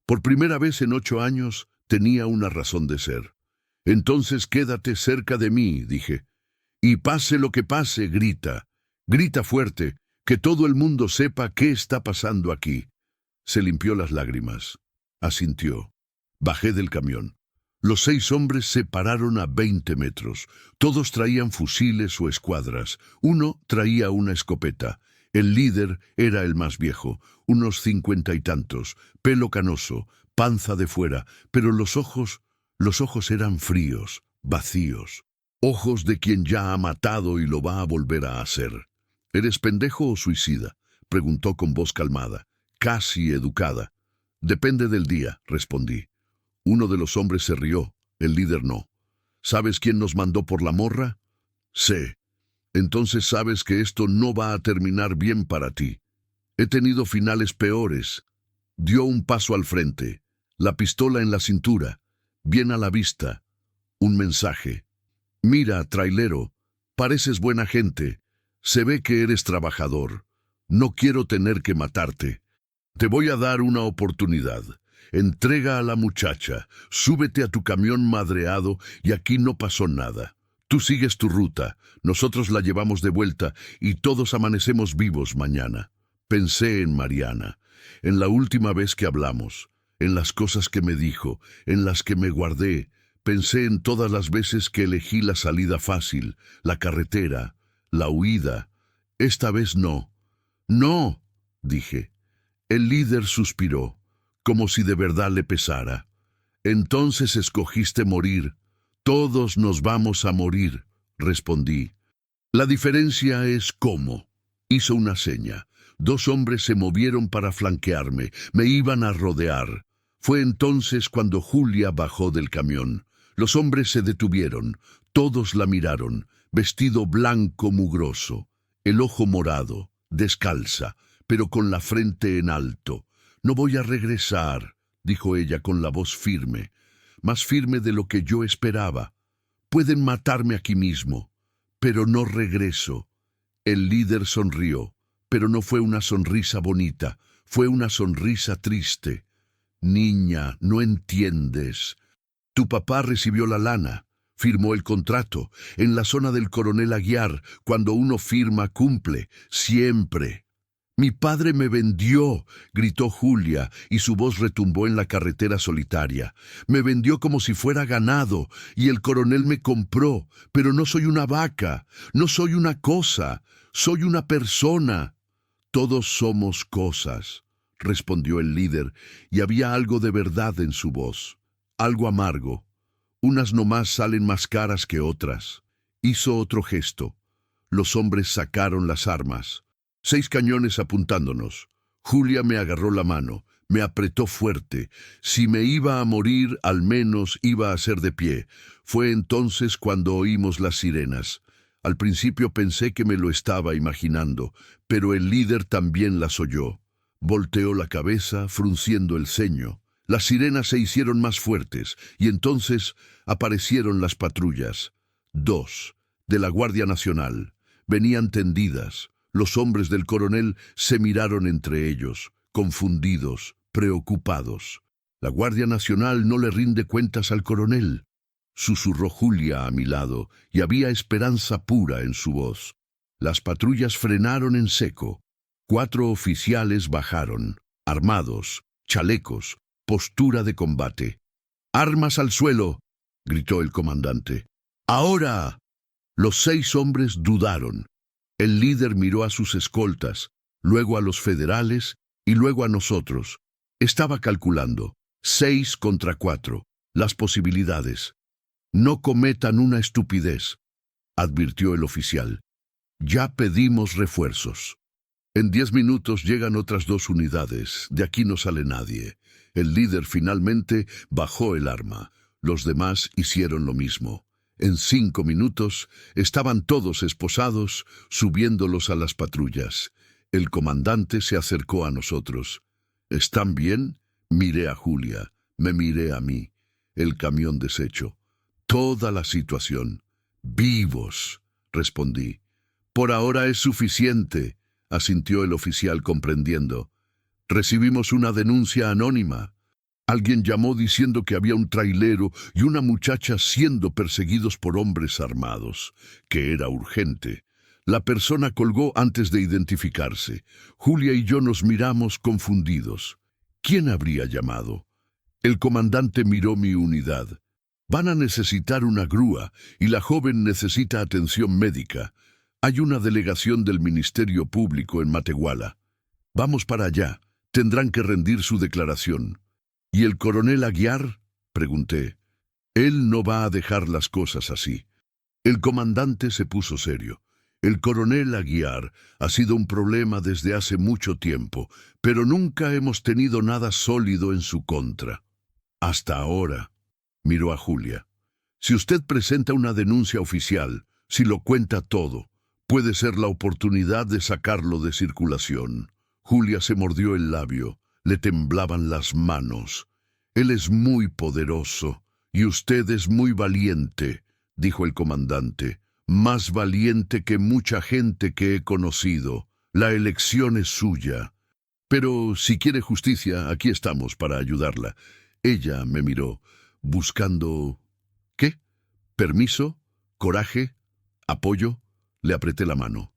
por primera vez en 8 años, tenía una razón de ser. Entonces quédate cerca de mí, dije. Y pase lo que pase, grita. Grita fuerte, que todo el mundo sepa qué está pasando aquí. Se limpió las lágrimas. Asintió. Bajé del camión. Los 6 hombres se pararon a 20 metros. Todos traían fusiles o escuadras. Uno traía una escopeta. El líder era el más viejo, unos 50 y tantos, pelo canoso, panza de fuera, pero los ojos eran fríos, vacíos. Ojos de quien ya ha matado y lo va a volver a hacer. ¿Eres pendejo o suicida?, preguntó con voz calmada, casi educada. Depende del día, respondí. Uno de los hombres se rió, el líder no. ¿Sabes quién nos mandó por la morra? Sé. Entonces sabes que esto no va a terminar bien para ti. He tenido finales peores. Dio un paso al frente, la pistola en la cintura, bien a la vista. Un mensaje. Mira, trailero, pareces buena gente. Se ve que eres trabajador. No quiero tener que matarte. Te voy a dar una oportunidad. Entrega a la muchacha, súbete a tu camión madreado y aquí no pasó nada. Tú sigues tu ruta, nosotros la llevamos de vuelta y todos amanecemos vivos mañana. Pensé en Mariana, en la última vez que hablamos, en las cosas que me dijo, en las que me guardé. Pensé en todas las veces que elegí la salida fácil, la carretera, la huida. Esta vez no. No, dije. El líder suspiró, como si de verdad le pesara. Entonces escogiste morir. Todos nos vamos a morir, respondí. La diferencia es cómo. Hizo una seña. 2 hombres se movieron para flanquearme. Me iban a rodear. Fue entonces cuando Julia bajó del camión. Los hombres se detuvieron. Todos la miraron. Vestido blanco mugroso. El ojo morado. Descalza, pero con la frente en alto. No voy a regresar, dijo ella con la voz firme. Más firme de lo que yo esperaba. Pueden matarme aquí mismo, pero no regreso. El líder sonrió, pero no fue una sonrisa bonita, fue una sonrisa triste. Niña, no entiendes. Tu papá recibió la lana, firmó el contrato. En la zona del coronel Aguiar, cuando uno firma, cumple, siempre. «Mi padre me vendió», gritó Julia, y su voz retumbó en la carretera solitaria. «Me vendió como si fuera ganado, y el coronel me compró, pero no soy una vaca, no soy una cosa, soy una persona». «Todos somos cosas», respondió el líder, y había algo de verdad en su voz, algo amargo. «Unas nomás salen más caras que otras». Hizo otro gesto. Los hombres sacaron las armas. 6 cañones apuntándonos. Julia me agarró la mano, me apretó fuerte. Si me iba a morir, al menos iba a ser de pie. Fue entonces cuando oímos las sirenas. Al principio pensé que me lo estaba imaginando, pero el líder también las oyó. Volteó la cabeza, frunciendo el ceño. Las sirenas se hicieron más fuertes, y entonces aparecieron las patrullas. 2, de la Guardia Nacional. Venían tendidas. Los hombres del coronel se miraron entre ellos, confundidos, preocupados. «La Guardia Nacional no le rinde cuentas al coronel», susurró Julia a mi lado, y había esperanza pura en su voz. Las patrullas frenaron en seco. 4 oficiales bajaron, armados, chalecos, postura de combate. «¡Armas al suelo!», gritó el comandante. «¡Ahora!». Los 6 hombres dudaron. El líder miró a sus escoltas, luego a los federales y luego a nosotros. Estaba calculando. 6 contra 4. Las posibilidades. «No cometan una estupidez», advirtió el oficial. «Ya pedimos refuerzos. En 10 minutos llegan otras 2 unidades. De aquí no sale nadie». El líder finalmente bajó el arma. Los demás hicieron lo mismo. En 5 minutos estaban todos esposados, subiéndolos a las patrullas. El comandante se acercó a nosotros. «¿Están bien?». Miré a Julia, me miré a mí. El camión deshecho. Toda la situación. «Vivos», respondí. «Por ahora es suficiente», asintió el oficial comprendiendo. Recibimos una denuncia anónima. Alguien llamó diciendo que había un trailero y una muchacha siendo perseguidos por hombres armados, que era urgente. La persona colgó antes de identificarse. Julia y yo nos miramos confundidos. ¿Quién habría llamado? El comandante miró mi unidad. Van a necesitar una grúa y la joven necesita atención médica. Hay una delegación del Ministerio Público en Matehuala. Vamos para allá. Tendrán que rendir su declaración. ¿Y el coronel Aguiar? Pregunté. Él no va a dejar las cosas así. El comandante se puso serio. El coronel Aguiar ha sido un problema desde hace mucho tiempo, pero nunca hemos tenido nada sólido en su contra. Hasta ahora. Miró a Julia. Si usted presenta una denuncia oficial, si lo cuenta todo, puede ser la oportunidad de sacarlo de circulación. Julia se mordió el labio. Le temblaban las manos. Él es muy poderoso y usted es muy valiente, dijo el comandante. Más valiente que mucha gente que he conocido. La elección es suya. Pero si quiere justicia, aquí estamos para ayudarla. Ella me miró, buscando... ¿Qué? ¿Permiso? ¿Coraje? ¿Apoyo? Le apreté la mano.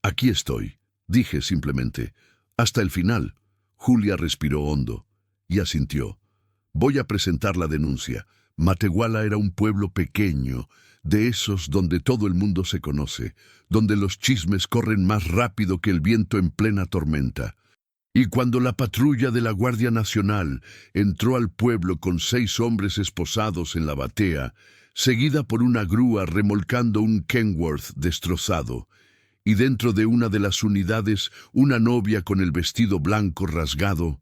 Aquí estoy, dije simplemente. Hasta el final. Julia respiró hondo y asintió. Voy a presentar la denuncia. Matehuala era un pueblo pequeño, de esos donde todo el mundo se conoce, donde los chismes corren más rápido que el viento en plena tormenta. Y cuando la patrulla de la Guardia Nacional entró al pueblo con 6 hombres esposados en la batea, seguida por una grúa remolcando un Kenworth destrozado, y dentro de una de las unidades una novia con el vestido blanco rasgado,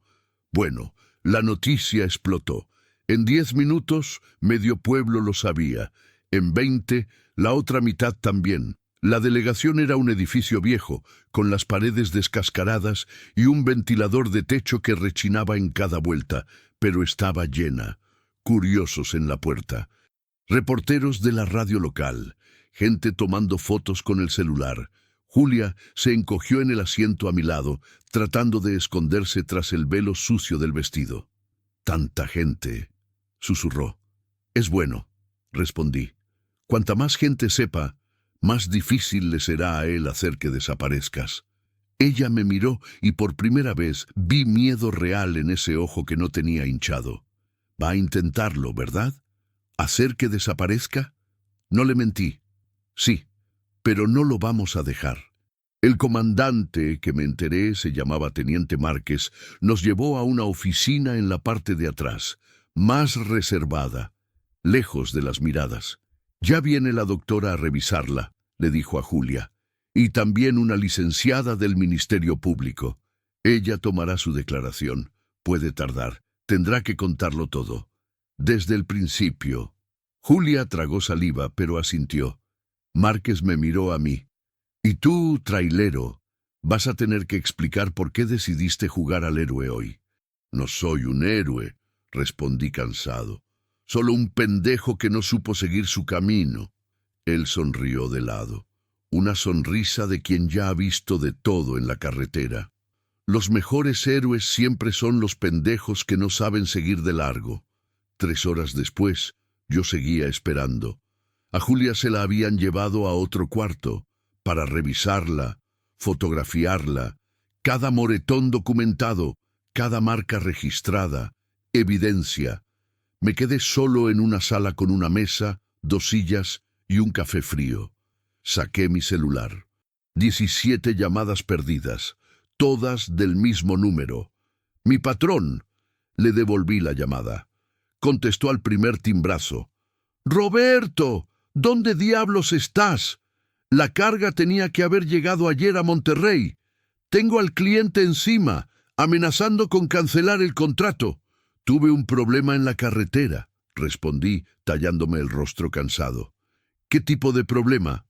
bueno, la noticia explotó. En 10 minutos, medio pueblo lo sabía. En 20, la otra mitad también. La delegación era un edificio viejo, con las paredes descascaradas y un ventilador de techo que rechinaba en cada vuelta, pero estaba llena. Curiosos en la puerta. Reporteros de la radio local. Gente tomando fotos con el celular. Julia se encogió en el asiento a mi lado, tratando de esconderse tras el velo sucio del vestido. «Tanta gente», susurró. «Es bueno», respondí. «Cuanta más gente sepa, más difícil le será a él hacer que desaparezcas». Ella me miró y por primera vez vi miedo real en ese ojo que no tenía hinchado. «Va a intentarlo, ¿verdad? ¿Hacer que desaparezca?» No le mentí. «Sí, pero no lo vamos a dejar». El comandante, que me enteré se llamaba Teniente Márquez, nos llevó a una oficina en la parte de atrás, más reservada, lejos de las miradas. «Ya viene la doctora a revisarla», le dijo a Julia, «y también una licenciada del Ministerio Público. Ella tomará su declaración. Puede tardar. Tendrá que contarlo todo. Desde el principio». Julia tragó saliva, pero asintió. Márquez me miró a mí. «Y tú, trailero, vas a tener que explicar por qué decidiste jugar al héroe hoy». «No soy un héroe», respondí cansado. «Solo un pendejo que no supo seguir su camino». Él sonrió de lado. Una sonrisa de quien ya ha visto de todo en la carretera. Los mejores héroes siempre son los pendejos que no saben seguir de largo. 3 horas después, yo seguía esperando. A Julia se la habían llevado a otro cuarto, para revisarla, fotografiarla, cada moretón documentado, cada marca registrada, evidencia. Me quedé solo en una sala con una mesa, 2 sillas y un café frío. Saqué mi celular. 17 llamadas perdidas, todas del mismo número. «Mi patrón», le devolví la llamada. Contestó al primer timbrazo. «Roberto, ¿dónde diablos estás? La carga tenía que haber llegado ayer a Monterrey. Tengo al cliente encima, amenazando con cancelar el contrato». «Tuve un problema en la carretera», respondí, tallándome el rostro cansado. «¿Qué tipo de problema?»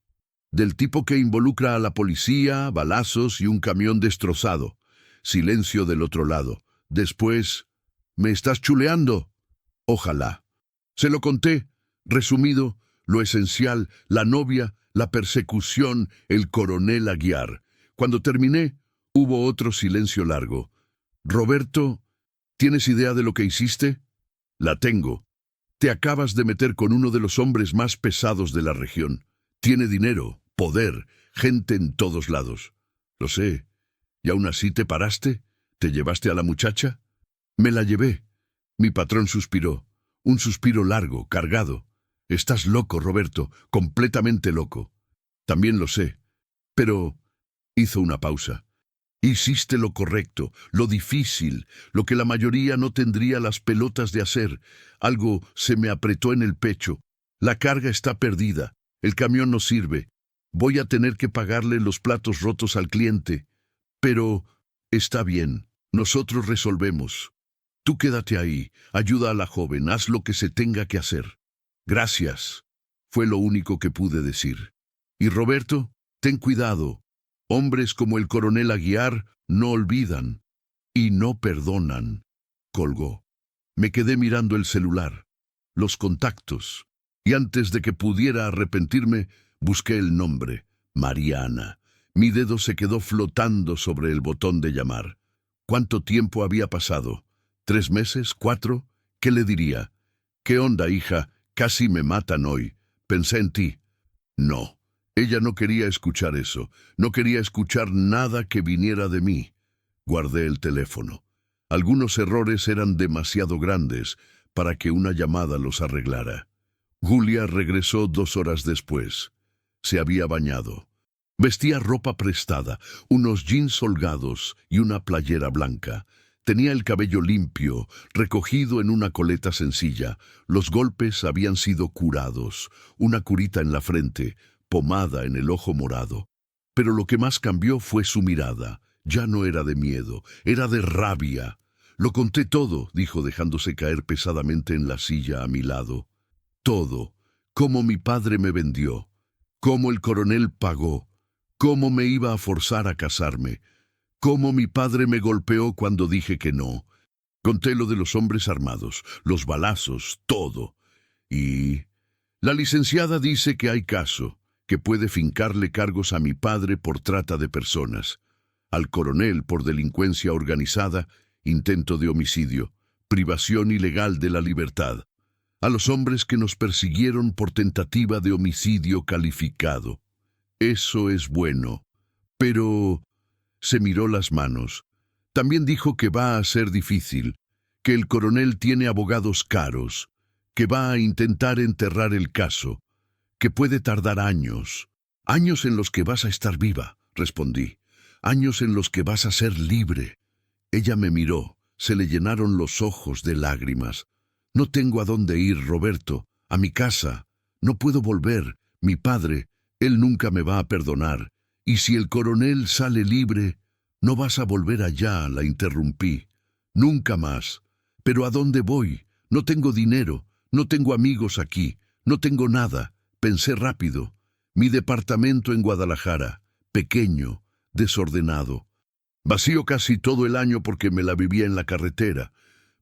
«Del tipo que involucra a la policía, balazos y un camión destrozado». Silencio del otro lado. Después, «¿Me estás chuleando?» «Ojalá». Se lo conté, resumido, lo esencial, la novia, la persecución, el coronel Aguiar. Cuando terminé, Hubo otro silencio largo. Roberto, ¿tienes idea de lo que hiciste? La tengo. Te acabas de meter con uno de los hombres más pesados de la región. Tiene dinero, poder, gente en todos lados. Lo sé. ¿Y aún así te paraste? ¿Te llevaste a la muchacha? Me la llevé. Mi patrón suspiró. Un suspiro largo, cargado. Estás loco, Roberto, completamente loco. También lo sé. Pero hizo una pausa. Hiciste lo correcto, lo difícil, lo que la mayoría no tendría las pelotas de hacer. Algo se me apretó en el pecho. La carga está perdida. El camión no sirve. Voy a tener que pagarle los platos rotos al cliente. Pero está bien. Nosotros resolvemos. Tú quédate ahí. Ayuda a la joven. Haz lo que se tenga que hacer. Gracias. Fue lo único que pude decir. Y Roberto, ten cuidado. Hombres como el coronel Aguiar no olvidan y no perdonan. Colgó. Me quedé mirando el celular, los contactos, y antes de que pudiera arrepentirme, busqué el nombre, Mariana. Mi dedo se quedó flotando sobre el botón de llamar. ¿Cuánto tiempo había pasado? ¿3 meses? ¿4? ¿Qué le diría? ¿Qué onda, hija? Casi me matan hoy. Pensé en ti. No. Ella no quería escuchar eso, no quería escuchar nada que viniera de mí. Guardé el teléfono. Algunos errores eran demasiado grandes para que una llamada los arreglara. Julia regresó 2 horas después. Se había bañado. Vestía ropa prestada, unos jeans holgados y una playera blanca. Tenía el cabello limpio, recogido en una coleta sencilla. Los golpes habían sido curados, una curita en la frente, pomada en el ojo morado. Pero lo que más cambió fue su mirada. Ya no era de miedo, era de rabia. Lo conté todo, dijo dejándose caer pesadamente en la silla a mi lado. Todo. Cómo mi padre me vendió. Cómo el coronel pagó. Cómo me iba a forzar a casarme. Cómo mi padre me golpeó cuando dije que no. Conté lo de los hombres armados, los balazos, todo. Y la licenciada dice que hay caso, que puede fincarle cargos a mi padre por trata de personas, al coronel por delincuencia organizada, intento de homicidio, privación ilegal de la libertad, a los hombres que nos persiguieron por tentativa de homicidio calificado. Eso es bueno, pero se miró las manos. También dijo que va a ser difícil, que el coronel tiene abogados caros, que va a intentar enterrar el caso, que puede tardar años. Años en los que vas a estar viva, respondí. Años en los que vas a ser libre. Ella me miró, se le llenaron los ojos de lágrimas. No tengo a dónde ir, Roberto, a mi casa. No puedo volver. Mi padre, él nunca me va a perdonar. Y si el coronel sale libre, no vas a volver allá, la interrumpí. Nunca más. Pero ¿a dónde voy? No tengo dinero, no tengo amigos aquí, no tengo nada. Pensé rápido. Mi departamento en Guadalajara, pequeño, desordenado. Vacío casi todo el año porque me la vivía en la carretera,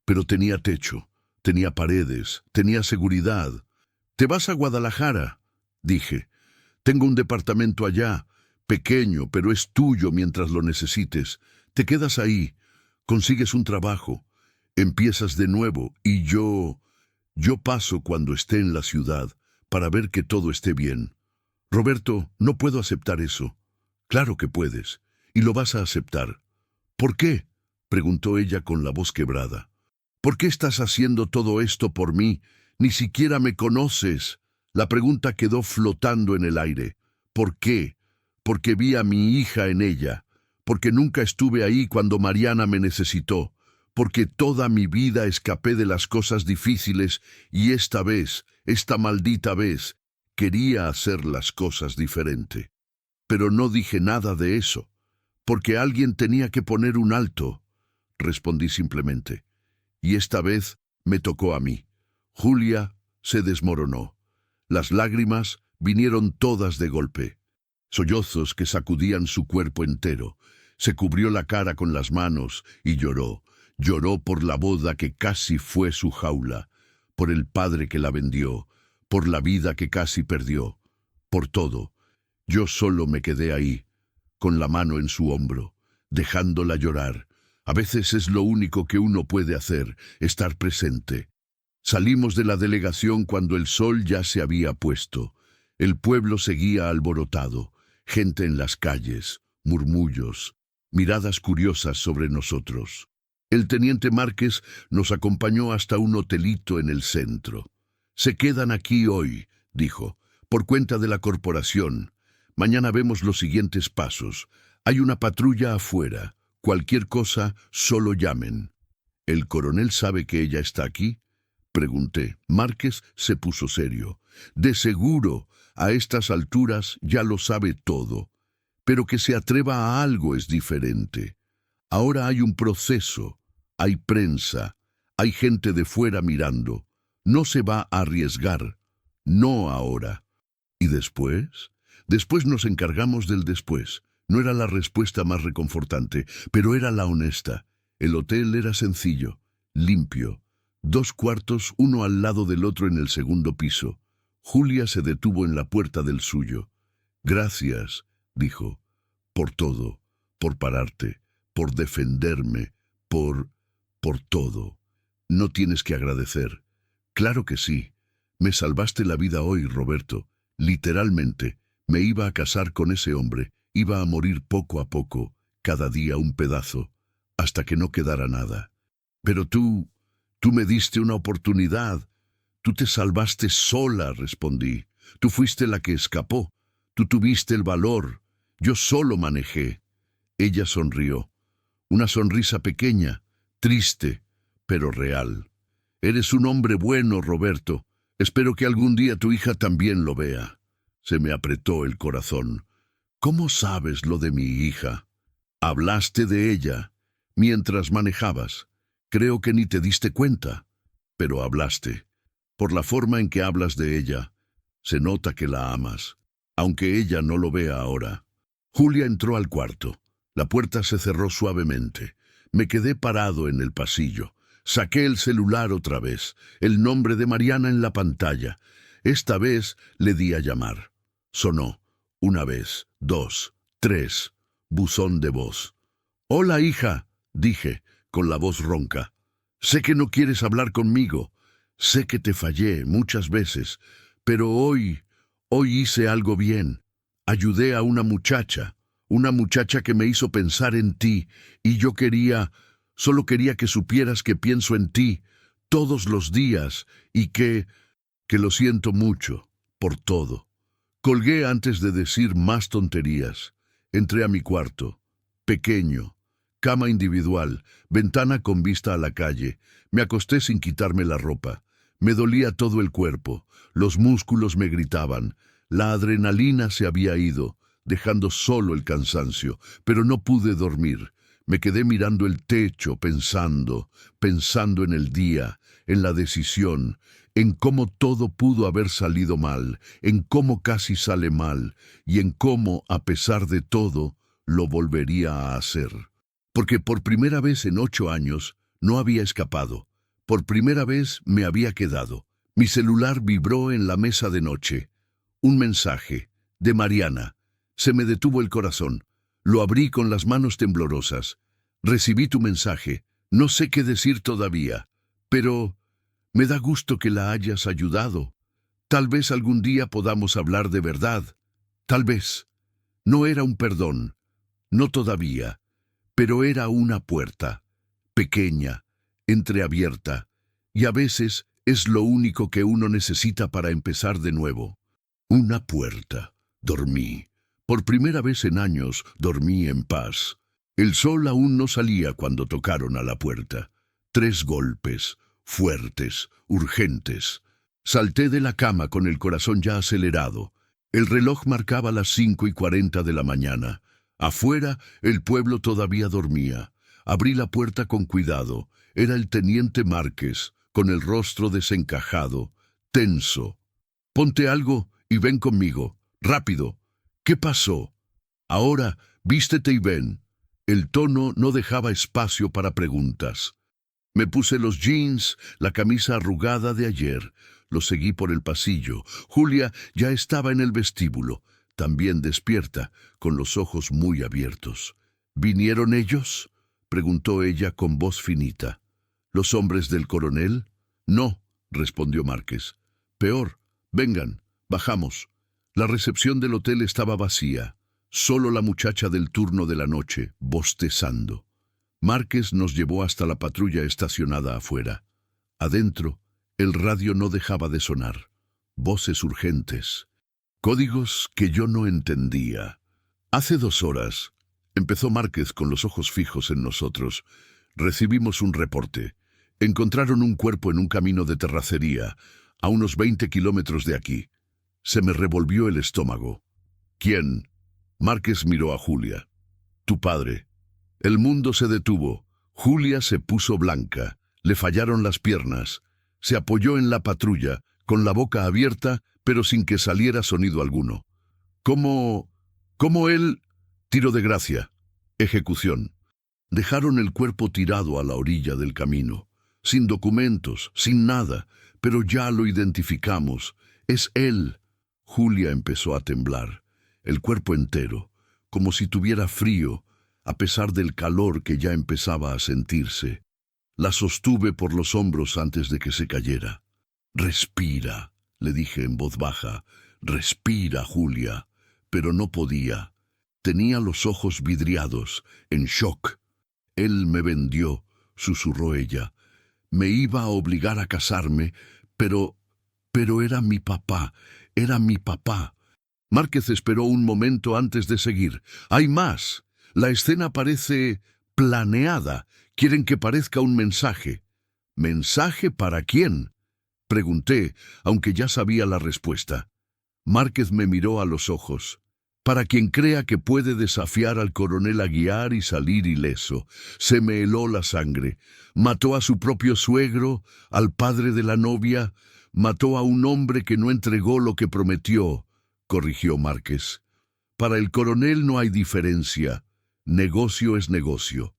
pero tenía techo, tenía paredes, tenía seguridad. «¿Te vas a Guadalajara?», dije. «Tengo un departamento allá, pequeño, pero es tuyo mientras lo necesites. Te quedas ahí, consigues un trabajo, empiezas de nuevo y yo paso cuando esté en la ciudad para ver que todo esté bien». «Roberto, no puedo aceptar eso». «Claro que puedes, y lo vas a aceptar». «¿Por qué?», preguntó ella con la voz quebrada. «¿Por qué estás haciendo todo esto por mí? Ni siquiera me conoces». La pregunta quedó flotando en el aire. ¿Por qué? Porque vi a mi hija en ella. Porque nunca estuve ahí cuando Mariana me necesitó. Porque toda mi vida escapé de las cosas difíciles y esta vez, esta maldita vez, quería hacer las cosas diferente. Pero no dije nada de eso. Porque alguien tenía que poner un alto. Respondí simplemente. Y esta vez me tocó a mí. Julia se desmoronó. Las lágrimas vinieron todas de golpe. Sollozos que sacudían su cuerpo entero. Se cubrió la cara con las manos y lloró. Lloró por la boda que casi fue su jaula, por el padre que la vendió, por la vida que casi perdió, por todo. Yo solo me quedé ahí, con la mano en su hombro, dejándola llorar. A veces es lo único que uno puede hacer, estar presente. Salimos de la delegación cuando el sol ya se había puesto. El pueblo seguía alborotado, gente en las calles, murmullos, miradas curiosas sobre nosotros. El teniente Márquez nos acompañó hasta un hotelito en el centro. «Se quedan aquí hoy», dijo, «por cuenta de la corporación. Mañana vemos los siguientes pasos. Hay una patrulla afuera. Cualquier cosa, solo llamen». «¿El coronel sabe que ella está aquí?», pregunté. Márquez se puso serio. «De seguro, a estas alturas ya lo sabe todo. Pero que se atreva a algo es diferente. Ahora hay un proceso, hay prensa, hay gente de fuera mirando. No se va a arriesgar, no ahora». «¿Y después?» «Después nos encargamos del después». No era la respuesta más reconfortante, pero era la honesta. El hotel era sencillo, limpio. 2 cuartos, uno al lado del otro en el segundo piso. Julia se detuvo en la puerta del suyo. «Gracias», dijo, «por todo, por pararte, por defenderme, por todo. No tienes que agradecer». «Claro que sí. Me salvaste la vida hoy, Roberto. Literalmente, me iba a casar con ese hombre. Iba a morir poco a poco, cada día un pedazo, hasta que no quedara nada. Pero tú me diste una oportunidad. Tú te salvaste sola», respondí. «Tú fuiste la que escapó. Tú tuviste el valor. Yo solo manejé». Ella sonrió. Una sonrisa pequeña, triste, pero real. «Eres un hombre bueno, Roberto. Espero que algún día tu hija también lo vea». Se me apretó el corazón. «¿Cómo sabes lo de mi hija?» «Hablaste de ella mientras manejabas. Creo que ni te diste cuenta, pero hablaste. Por la forma en que hablas de ella, se nota que la amas, aunque ella no lo vea ahora». Julia entró al cuarto. La puerta se cerró suavemente. Me quedé parado en el pasillo. Saqué el celular otra vez, el nombre de Mariana en la pantalla. Esta vez le di a llamar. Sonó. 1 vez, 2, 3, buzón de voz. «Hola, hija», dije, con la voz ronca. «Sé que no quieres hablar conmigo. Sé que te fallé muchas veces, pero hoy hice algo bien. Ayudé a una muchacha que me hizo pensar en ti, y yo solo quería que supieras que pienso en ti todos los días y que lo siento mucho por todo». Colgué antes de decir más tonterías. Entré a mi cuarto. Pequeño. Cama individual. Ventana con vista a la calle. Me acosté sin quitarme la ropa. Me dolía todo el cuerpo. Los músculos me gritaban. La adrenalina se había ido, dejando solo el cansancio. Pero no pude dormir. Me quedé mirando el techo, pensando en el día, en la decisión, en cómo todo pudo haber salido mal, en cómo casi sale mal, y en cómo, a pesar de todo, lo volvería a hacer. Porque por primera vez en 8 años no había escapado. Por primera vez me había quedado. Mi celular vibró en la mesa de noche. Un mensaje, de Mariana. Se me detuvo el corazón. Lo abrí con las manos temblorosas. «Recibí tu mensaje. No sé qué decir todavía, pero me da gusto que la hayas ayudado. Tal vez algún día podamos hablar de verdad. Tal vez. No era un perdón. No todavía. Pero era una puerta. Pequeña, entreabierta. Y a veces es lo único que uno necesita para empezar de nuevo. Una puerta. Dormí. Por primera vez en años dormí en paz. El sol aún no salía cuando tocaron a la puerta. 3 golpes, fuertes, urgentes. Salté de la cama con el corazón ya acelerado. El reloj marcaba las 5:40 de la mañana. Afuera, el pueblo todavía dormía. Abrí la puerta con cuidado. Era el teniente Márquez, con el rostro desencajado, tenso. «Ponte algo y ven conmigo. Rápido». «¿Qué pasó?» «Ahora, vístete y ven». El tono no dejaba espacio para preguntas. Me puse los jeans, la camisa arrugada de ayer. Lo seguí por el pasillo. Julia ya estaba en el vestíbulo, también despierta, con los ojos muy abiertos. ¿Vinieron ellos?, preguntó ella con voz finita. ¿Los hombres del coronel? No, respondió Márquez. Peor, vengan, bajamos. La recepción del hotel estaba vacía, solo la muchacha del turno de la noche, bostezando. Márquez nos llevó hasta la patrulla estacionada afuera. Adentro, el radio no dejaba de sonar. Voces urgentes. Códigos que yo no entendía. Hace 2 horas, empezó Márquez con los ojos fijos en nosotros. Recibimos un reporte. Encontraron un cuerpo en un camino de terracería, a unos 20 kilómetros de aquí. Se me revolvió el estómago. ¿Quién? Márquez miró a Julia. Tu padre. El mundo se detuvo. Julia se puso blanca. Le fallaron las piernas. Se apoyó en la patrulla, con la boca abierta, pero sin que saliera sonido alguno. ¿Cómo él? Tiro de gracia. Ejecución. Dejaron el cuerpo tirado a la orilla del camino. Sin documentos, sin nada, pero ya lo identificamos. Es él. Julia empezó a temblar, el cuerpo entero, como si tuviera frío, a pesar del calor que ya empezaba a sentirse. La sostuve por los hombros antes de que se cayera. Respira, le dije en voz baja. Respira, Julia. Pero no podía. Tenía los ojos vidriados, en shock. Él me vendió, susurró ella. Me iba a obligar a casarme, pero era mi papá. Era mi papá. Márquez esperó un momento antes de seguir. Hay más. La escena parece planeada. Quieren que parezca un mensaje. ¿Mensaje para quién?, pregunté, aunque ya sabía la respuesta. Márquez me miró a los ojos. Para quien crea que puede desafiar al coronel Aguiar y salir ileso. Se me heló la sangre. Mató a su propio suegro, al padre de la novia. Mató a un hombre que no entregó lo que prometió, corrigió Márquez. Para el coronel no hay diferencia. Negocio es negocio.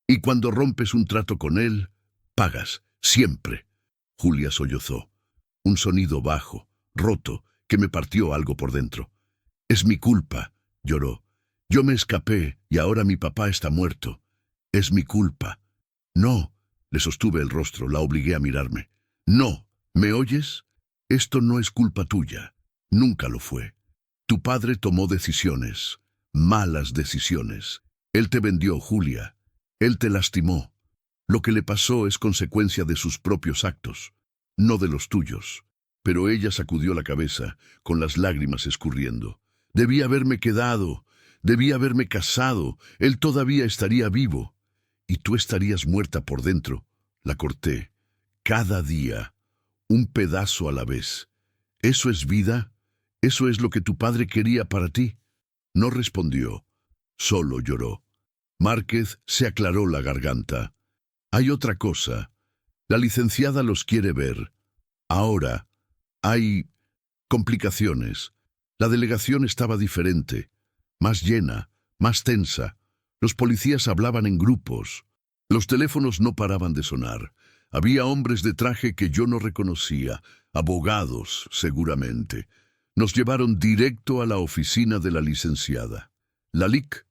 Y cuando rompes un trato con él, pagas, siempre. Julia sollozó. Un sonido bajo, roto, que me partió algo por dentro. Es mi culpa, lloró. Yo me escapé y ahora mi papá está muerto. Es mi culpa. No, le sostuve el rostro, la obligué a mirarme. No. ¿Me oyes? Esto no es culpa tuya. Nunca lo fue. Tu padre tomó decisiones, malas decisiones. Él te vendió, Julia. Él te lastimó. Lo que le pasó es consecuencia de sus propios actos, no de los tuyos. Pero ella sacudió la cabeza, con las lágrimas escurriendo. Debí haberme quedado, debí haberme casado. Él todavía estaría vivo. Y tú estarías muerta por dentro. La corté. Cada día. Un pedazo a la vez. ¿Eso es vida? ¿Eso es lo que tu padre quería para ti? No respondió. Solo lloró. Márquez se aclaró la garganta. Hay otra cosa. La licenciada los quiere ver. Ahora. Hay complicaciones. La delegación estaba diferente. Más llena, más tensa. Los policías hablaban en grupos. Los teléfonos no paraban de sonar. Había hombres de traje que yo no reconocía, abogados, seguramente. Nos llevaron directo a la oficina de la licenciada. La LIC,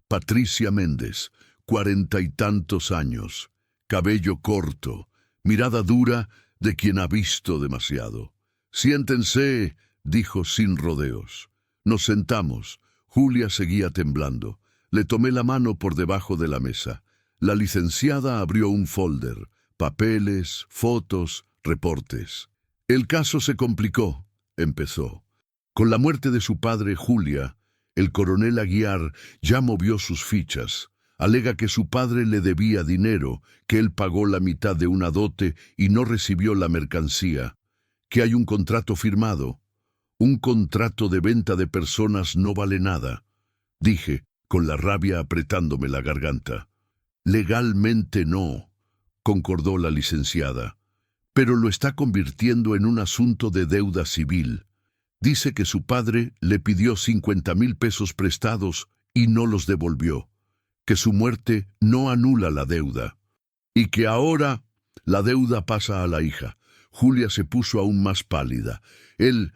Patricia Méndez, 40 y tantos años, cabello corto, mirada dura de quien ha visto demasiado. Siéntense, dijo sin rodeos. Nos sentamos. Julia seguía temblando. Le tomé la mano por debajo de la mesa. La licenciada abrió un folder. Papeles, fotos, reportes. El caso se complicó, empezó. Con la muerte de su padre, Julia, el coronel Aguiar ya movió sus fichas. Alega que su padre le debía dinero, que él pagó la mitad de una dote y no recibió la mercancía, que hay un contrato firmado. Un contrato de venta de personas no vale nada, dije, con la rabia apretándome la garganta. Legalmente no, concordó la licenciada, pero lo está convirtiendo en un asunto de deuda civil. Dice que su padre le pidió 50,000 pesos prestados y no los devolvió, que su muerte no anula la deuda, y que ahora la deuda pasa a la hija. Julia se puso aún más pálida. ¿Él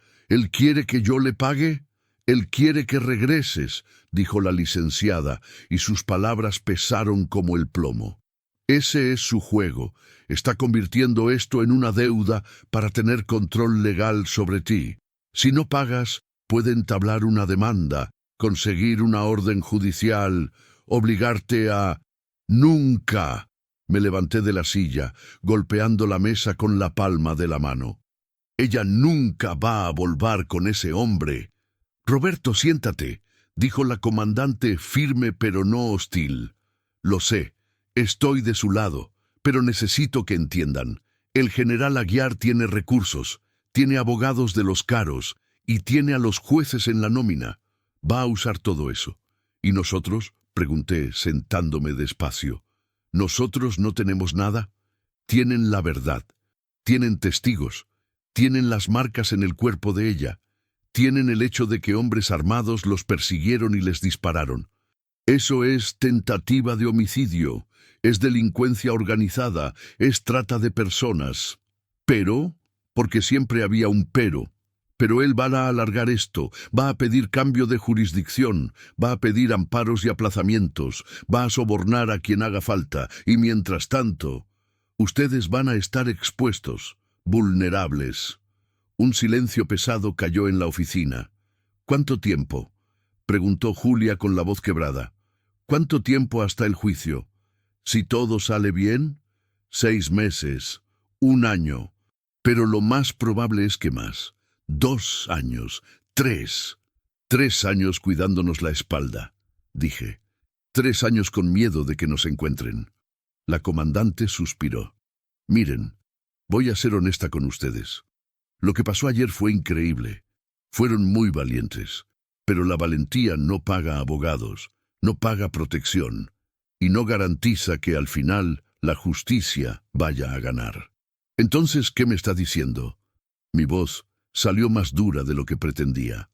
quiere que yo le pague? Él quiere que regreses, dijo la licenciada, y sus palabras pesaron como el plomo. Ese es su juego. Está convirtiendo esto en una deuda para tener control legal sobre ti. Si no pagas, puede entablar una demanda, conseguir una orden judicial, obligarte a... ¡Nunca! Me levanté de la silla, golpeando la mesa con la palma de la mano. Ella nunca va a volver con ese hombre. Roberto, siéntate, dijo la comandante firme pero no hostil. Lo sé, estoy de su lado, pero necesito que entiendan. El general Aguiar tiene recursos, tiene abogados de los caros y tiene a los jueces en la nómina. Va a usar todo eso. ¿Y nosotros? Pregunté, sentándome despacio. ¿Nosotros no tenemos nada? Tienen la verdad, tienen testigos, tienen las marcas en el cuerpo de ella, tienen el hecho de que hombres armados los persiguieron y les dispararon. Eso es tentativa de homicidio, es delincuencia organizada, es trata de personas. Pero, porque siempre había un pero él va a alargar esto, va a pedir cambio de jurisdicción, va a pedir amparos y aplazamientos, va a sobornar a quien haga falta, y mientras tanto, ustedes van a estar expuestos, vulnerables. Un silencio pesado cayó en la oficina. ¿Cuánto tiempo?, preguntó Julia con la voz quebrada. ¿Cuánto tiempo hasta el juicio? Si todo sale bien, 6 meses, 1 año, pero lo más probable es que más. 2 años, 3. 3 años cuidándonos la espalda, dije. 3 años con miedo de que nos encuentren. La comandante suspiró. Miren, voy a ser honesta con ustedes. Lo que pasó ayer fue increíble. Fueron muy valientes, pero la valentía no paga abogados, no paga protección, y no garantiza que al final la justicia vaya a ganar. Entonces, ¿qué me está diciendo? Mi voz salió más dura de lo que pretendía.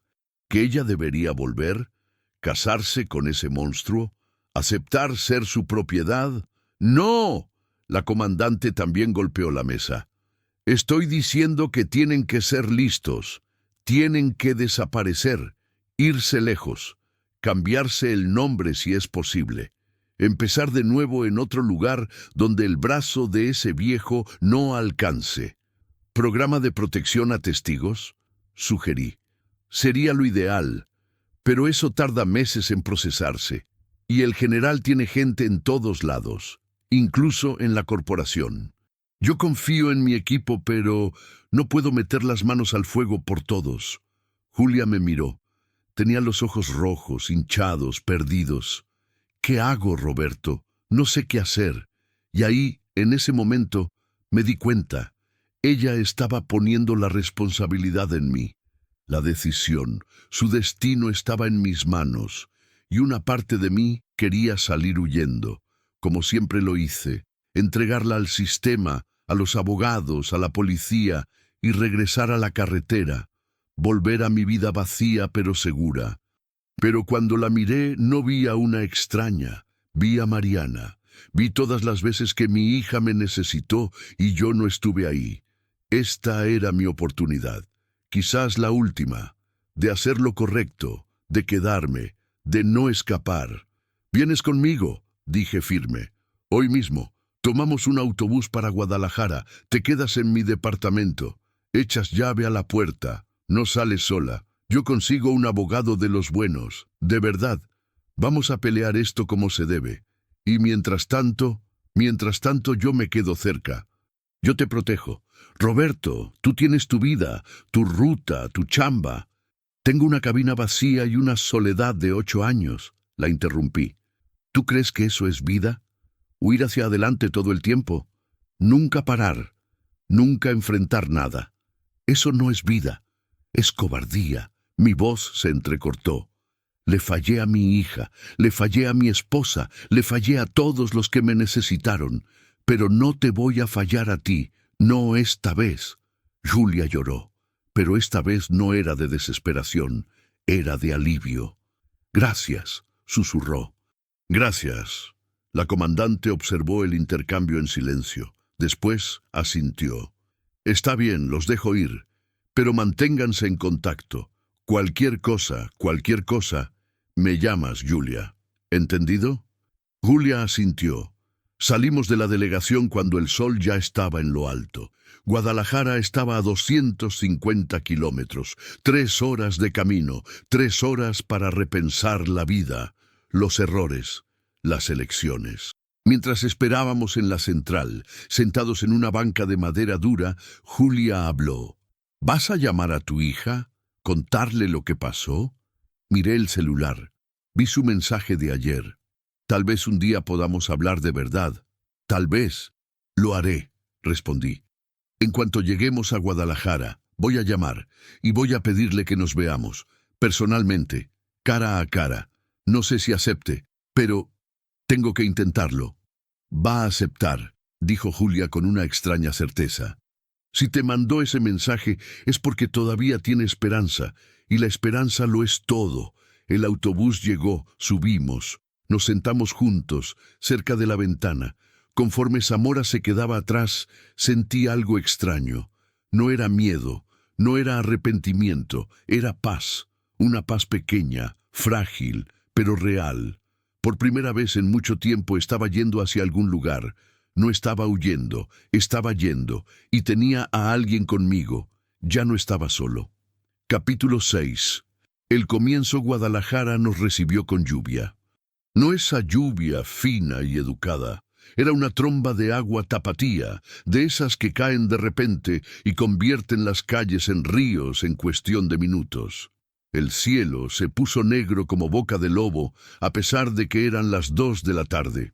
¿Que ella debería volver? ¿Casarse con ese monstruo? ¿Aceptar ser su propiedad? ¡No! La comandante también golpeó la mesa. Estoy diciendo que tienen que ser listos, tienen que desaparecer, irse lejos, cambiarse el nombre si es posible, empezar de nuevo en otro lugar donde el brazo de ese viejo no alcance. ¿Programa de protección a testigos?, sugerí. Sería lo ideal, pero eso tarda meses en procesarse, y el general tiene gente en todos lados, incluso en la corporación. Yo confío en mi equipo, pero no puedo meter las manos al fuego por todos. Julia me miró. Tenía los ojos rojos, hinchados, perdidos. ¿Qué hago, Roberto? No sé qué hacer. Y ahí, en ese momento, me di cuenta. Ella estaba poniendo la responsabilidad en mí. La decisión, su destino estaba en mis manos, y una parte de mí quería salir huyendo, como siempre lo hice, entregarla al sistema, a los abogados, a la policía, y regresar a la carretera, volver a mi vida vacía pero segura. Pero cuando la miré no vi a una extraña, vi a Mariana, vi todas las veces que mi hija me necesitó y yo no estuve ahí. Esta era mi oportunidad, quizás la última, de hacer lo correcto, de quedarme, de no escapar. «¿Vienes conmigo?», dije firme. «Hoy mismo. Tomamos un autobús para Guadalajara, te quedas en mi departamento, echas llave a la puerta, no sales sola, yo consigo un abogado de los buenos, de verdad, vamos a pelear esto como se debe, y mientras tanto yo me quedo cerca, yo te protejo. Roberto, tú tienes tu vida, tu ruta, tu chamba. Tengo una cabina vacía y una soledad de 8 años, la interrumpí. ¿Tú crees que eso es vida? Huir hacia adelante todo el tiempo, nunca parar, nunca enfrentar nada. Eso no es vida, es cobardía. Mi voz se entrecortó. Le fallé a mi hija, le fallé a mi esposa, le fallé a todos los que me necesitaron, pero no te voy a fallar a ti, no esta vez. Julia lloró, pero esta vez no era de desesperación, era de alivio. «Gracias», susurró. «Gracias». La comandante observó el intercambio en silencio. Después asintió. «Está bien, los dejo ir, pero manténganse en contacto. cualquier cosa, me llamas, Julia. ¿Entendido? Julia asintió. Salimos de la delegación cuando el sol ya estaba en lo alto. Guadalajara estaba a 250 kilómetros, 3 horas de camino, 3 horas para repensar la vida, los errores, las elecciones. Mientras esperábamos en la central, sentados en una banca de madera dura, Julia habló. ¿Vas a llamar a tu hija? ¿Contarle lo que pasó? Miré el celular. Vi su mensaje de ayer. Tal vez un día podamos hablar de verdad. Tal vez. Lo haré, respondí. En cuanto lleguemos a Guadalajara, voy a llamar y voy a pedirle que nos veamos, personalmente, cara a cara. No sé si acepte, pero tengo que intentarlo. Va a aceptar, dijo Julia con una extraña certeza. Si te mandó ese mensaje es porque todavía tiene esperanza, y la esperanza lo es todo. El autobús llegó, subimos, nos sentamos juntos, cerca de la ventana. Conforme Zamora se quedaba atrás, sentí algo extraño. No era miedo, no era arrepentimiento, era paz. Una paz pequeña, frágil, pero real. Por primera vez en mucho tiempo estaba yendo hacia algún lugar. No estaba huyendo, estaba yendo, y tenía a alguien conmigo. Ya no estaba solo. Capítulo 6. El comienzo. Guadalajara nos recibió con lluvia. No esa lluvia fina y educada. Era una tromba de agua tapatía, de esas que caen de repente y convierten las calles en ríos en cuestión de minutos. El cielo se puso negro como boca de lobo, a pesar de que eran las 2 de la tarde.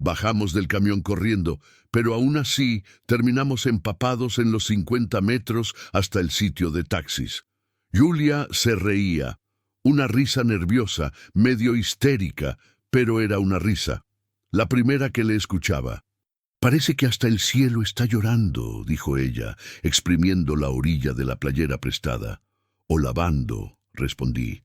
Bajamos del camión corriendo, pero aún así terminamos empapados en los 50 metros hasta el sitio de taxis. Julia se reía, una risa nerviosa, medio histérica, pero era una risa. La primera que le escuchaba. Parece que hasta el cielo está llorando, dijo ella, exprimiendo la orilla de la playera prestada. O lavando, respondí,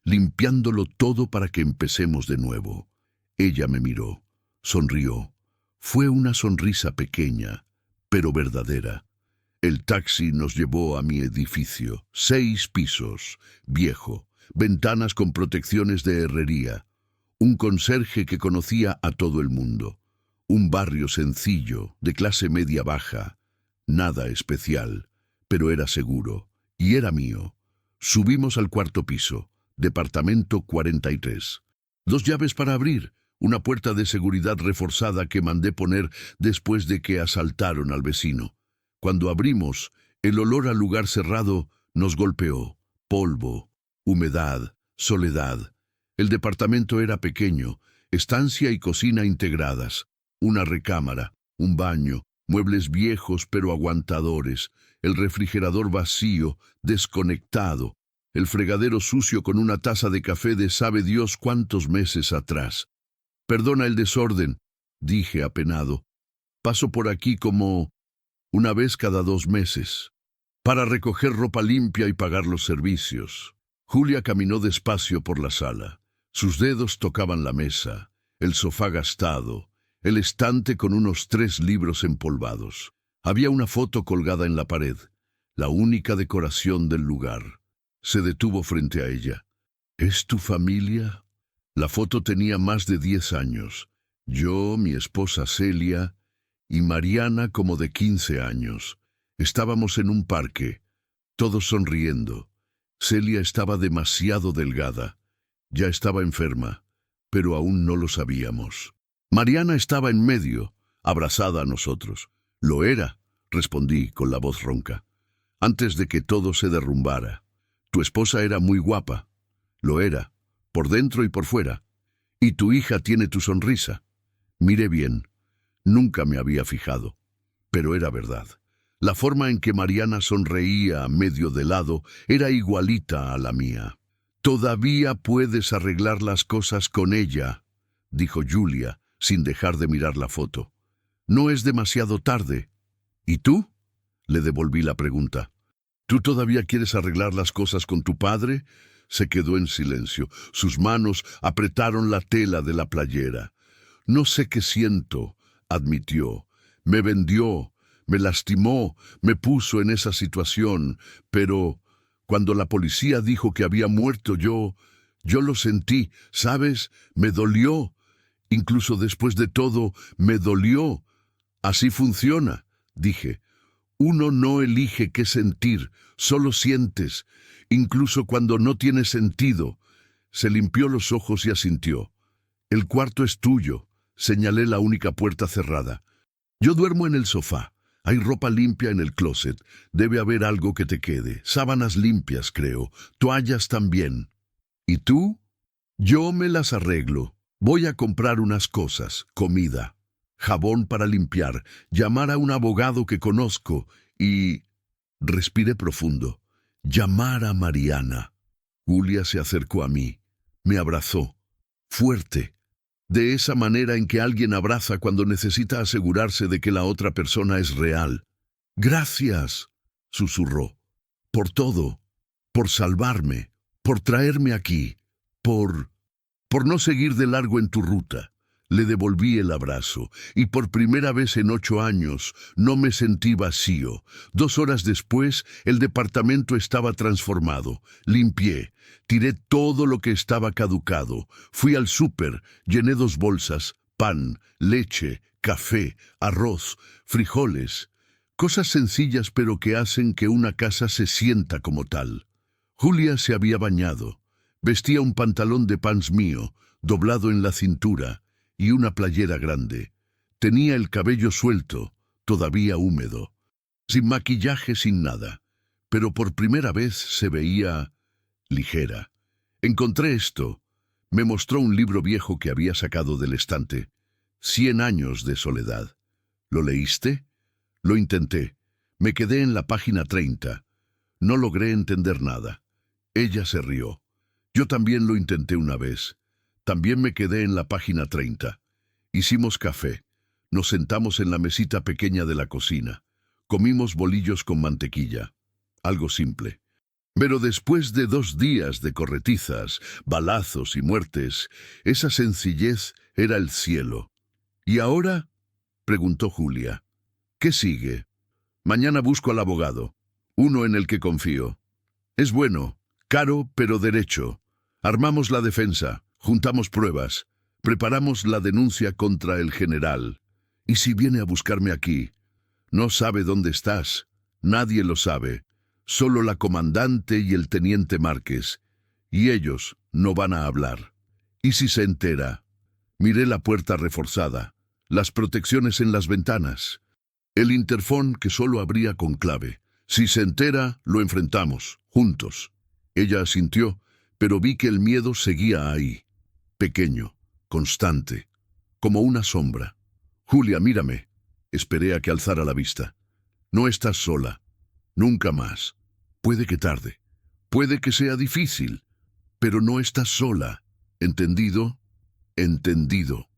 limpiándolo todo para que empecemos de nuevo. Ella me miró, sonrió. Fue una sonrisa pequeña, pero verdadera. El taxi nos llevó a mi edificio, 6 pisos, viejo, ventanas con protecciones de herrería. Un conserje que conocía a todo el mundo. Un barrio sencillo, de clase media baja. Nada especial, pero era seguro. Y era mío. Subimos al 4.º piso, departamento 43. 2 llaves para abrir, una puerta de seguridad reforzada que mandé poner después de que asaltaron al vecino. Cuando abrimos, el olor al lugar cerrado nos golpeó. Polvo, humedad, soledad. El departamento era pequeño, estancia y cocina integradas, una recámara, un baño, muebles viejos pero aguantadores, el refrigerador vacío, desconectado, el fregadero sucio con una taza de café de sabe Dios cuántos meses atrás. Perdona el desorden, dije apenado. Paso por aquí como una vez cada 2 meses, para recoger ropa limpia y pagar los servicios. Julia caminó despacio por la sala. Sus dedos tocaban la mesa, el sofá gastado, el estante con unos 3 libros empolvados. Había una foto colgada en la pared, la única decoración del lugar. Se detuvo frente a ella. ¿Es tu familia? La foto tenía más de 10 años. Yo, mi esposa Celia y Mariana como de 15 años. Estábamos en un parque, todos sonriendo. Celia estaba demasiado delgada. Ya estaba enferma, pero aún no lo sabíamos. Mariana estaba en medio, abrazada a nosotros. Lo era, respondí con la voz ronca, antes de que todo se derrumbara. Tu esposa era muy guapa. Lo era, por dentro y por fuera. Y tu hija tiene tu sonrisa. Miré bien. Nunca me había fijado. Pero era verdad. La forma en que Mariana sonreía medio de lado era igualita a la mía. Todavía puedes arreglar las cosas con ella, dijo Julia, sin dejar de mirar la foto. No es demasiado tarde. ¿Y tú? Le devolví la pregunta. ¿Tú todavía quieres arreglar las cosas con tu padre? Se quedó en silencio. Sus manos apretaron la tela de la playera. No sé qué siento, admitió. Me vendió, me lastimó, me puso en esa situación, pero Cuando la policía dijo que había muerto, yo lo sentí, ¿sabes? Me dolió. Incluso después de todo, me dolió. Así funciona, dije. Uno no elige qué sentir, solo sientes, incluso cuando no tiene sentido. Se limpió los ojos y asintió. El cuarto es tuyo, señalé la única puerta cerrada. Yo duermo en el sofá. Hay ropa limpia en el closet. Debe haber algo que te quede. Sábanas limpias, creo. Toallas también. ¿Y tú? Yo me las arreglo. Voy a comprar unas cosas, comida, jabón para limpiar, llamar a un abogado que conozco y... Respiré profundo. Llamar a Mariana. Julia se acercó a mí. Me abrazó. Fuerte. De esa manera en que alguien abraza cuando necesita asegurarse de que la otra persona es real. Gracias, susurró. Por todo. Por salvarme. Por traerme aquí. Por no seguir de largo en tu ruta. Le devolví el abrazo, y por primera vez en 8 años no me sentí vacío. 2 horas después, el departamento estaba transformado. Limpié, tiré todo lo que estaba caducado. Fui al súper, llené 2 bolsas, pan, leche, café, arroz, frijoles. Cosas sencillas pero que hacen que una casa se sienta como tal. Julia se había bañado. Vestía un pantalón de pants mío, doblado en la cintura, y una playera grande. Tenía el cabello suelto, todavía húmedo, sin maquillaje, sin nada, pero por primera vez se veía ligera. Encontré esto. Me mostró un libro viejo que había sacado del estante. 100 años de soledad. ¿Lo leíste? Lo intenté. Me quedé en la página 30. No logré entender nada. Ella se rió. Yo también lo intenté una vez. También me quedé en la página 30. Hicimos café. Nos sentamos en la mesita pequeña de la cocina. Comimos bolillos con mantequilla. Algo simple. Pero después de 2 días de corretizas, balazos y muertes, esa sencillez era el cielo. ¿Y ahora? Preguntó Julia. ¿Qué sigue? Mañana busco al abogado. Uno en el que confío. Es bueno, caro pero derecho. Armamos la defensa. Juntamos pruebas, preparamos la denuncia contra el general. ¿Y si viene a buscarme aquí? No sabe dónde estás. Nadie lo sabe. Solo la comandante y el teniente Márquez. Y ellos no van a hablar. ¿Y si se entera? Miré la puerta reforzada, las protecciones en las ventanas, el interfón que solo abría con clave. Si se entera, lo enfrentamos, juntos. Ella asintió, pero vi que el miedo seguía ahí. Pequeño, constante, como una sombra. Julia, mírame. Esperé a que alzara la vista. No estás sola. Nunca más. Puede que tarde. Puede que sea difícil. Pero no estás sola. ¿Entendido? Entendido.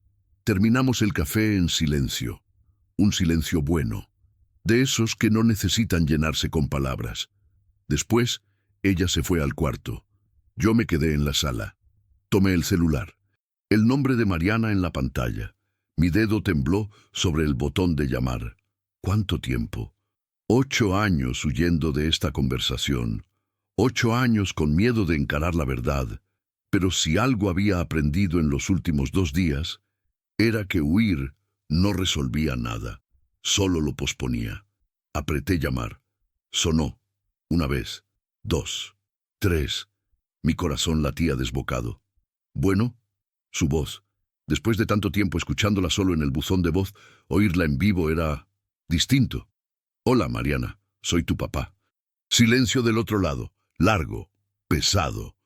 Terminamos el café en silencio. Un silencio bueno. De esos que no necesitan llenarse con palabras. Después, ella se fue al cuarto. Yo me quedé en la sala. Tomé el celular. El nombre de Mariana en la pantalla. Mi dedo tembló sobre el botón de llamar. ¿Cuánto tiempo? 8 años huyendo de esta conversación. 8 años con miedo de encarar la verdad. Pero si algo había aprendido en los últimos 2 días, era que huir no resolvía nada. Solo lo posponía. Apreté llamar. Sonó. 1 vez. 2. 3. Mi corazón latía desbocado. Bueno, su voz. Después de tanto tiempo escuchándola solo en el buzón de voz, oírla en vivo era distinto. Hola, Mariana, soy tu papá. Silencio del otro lado, largo, pesado.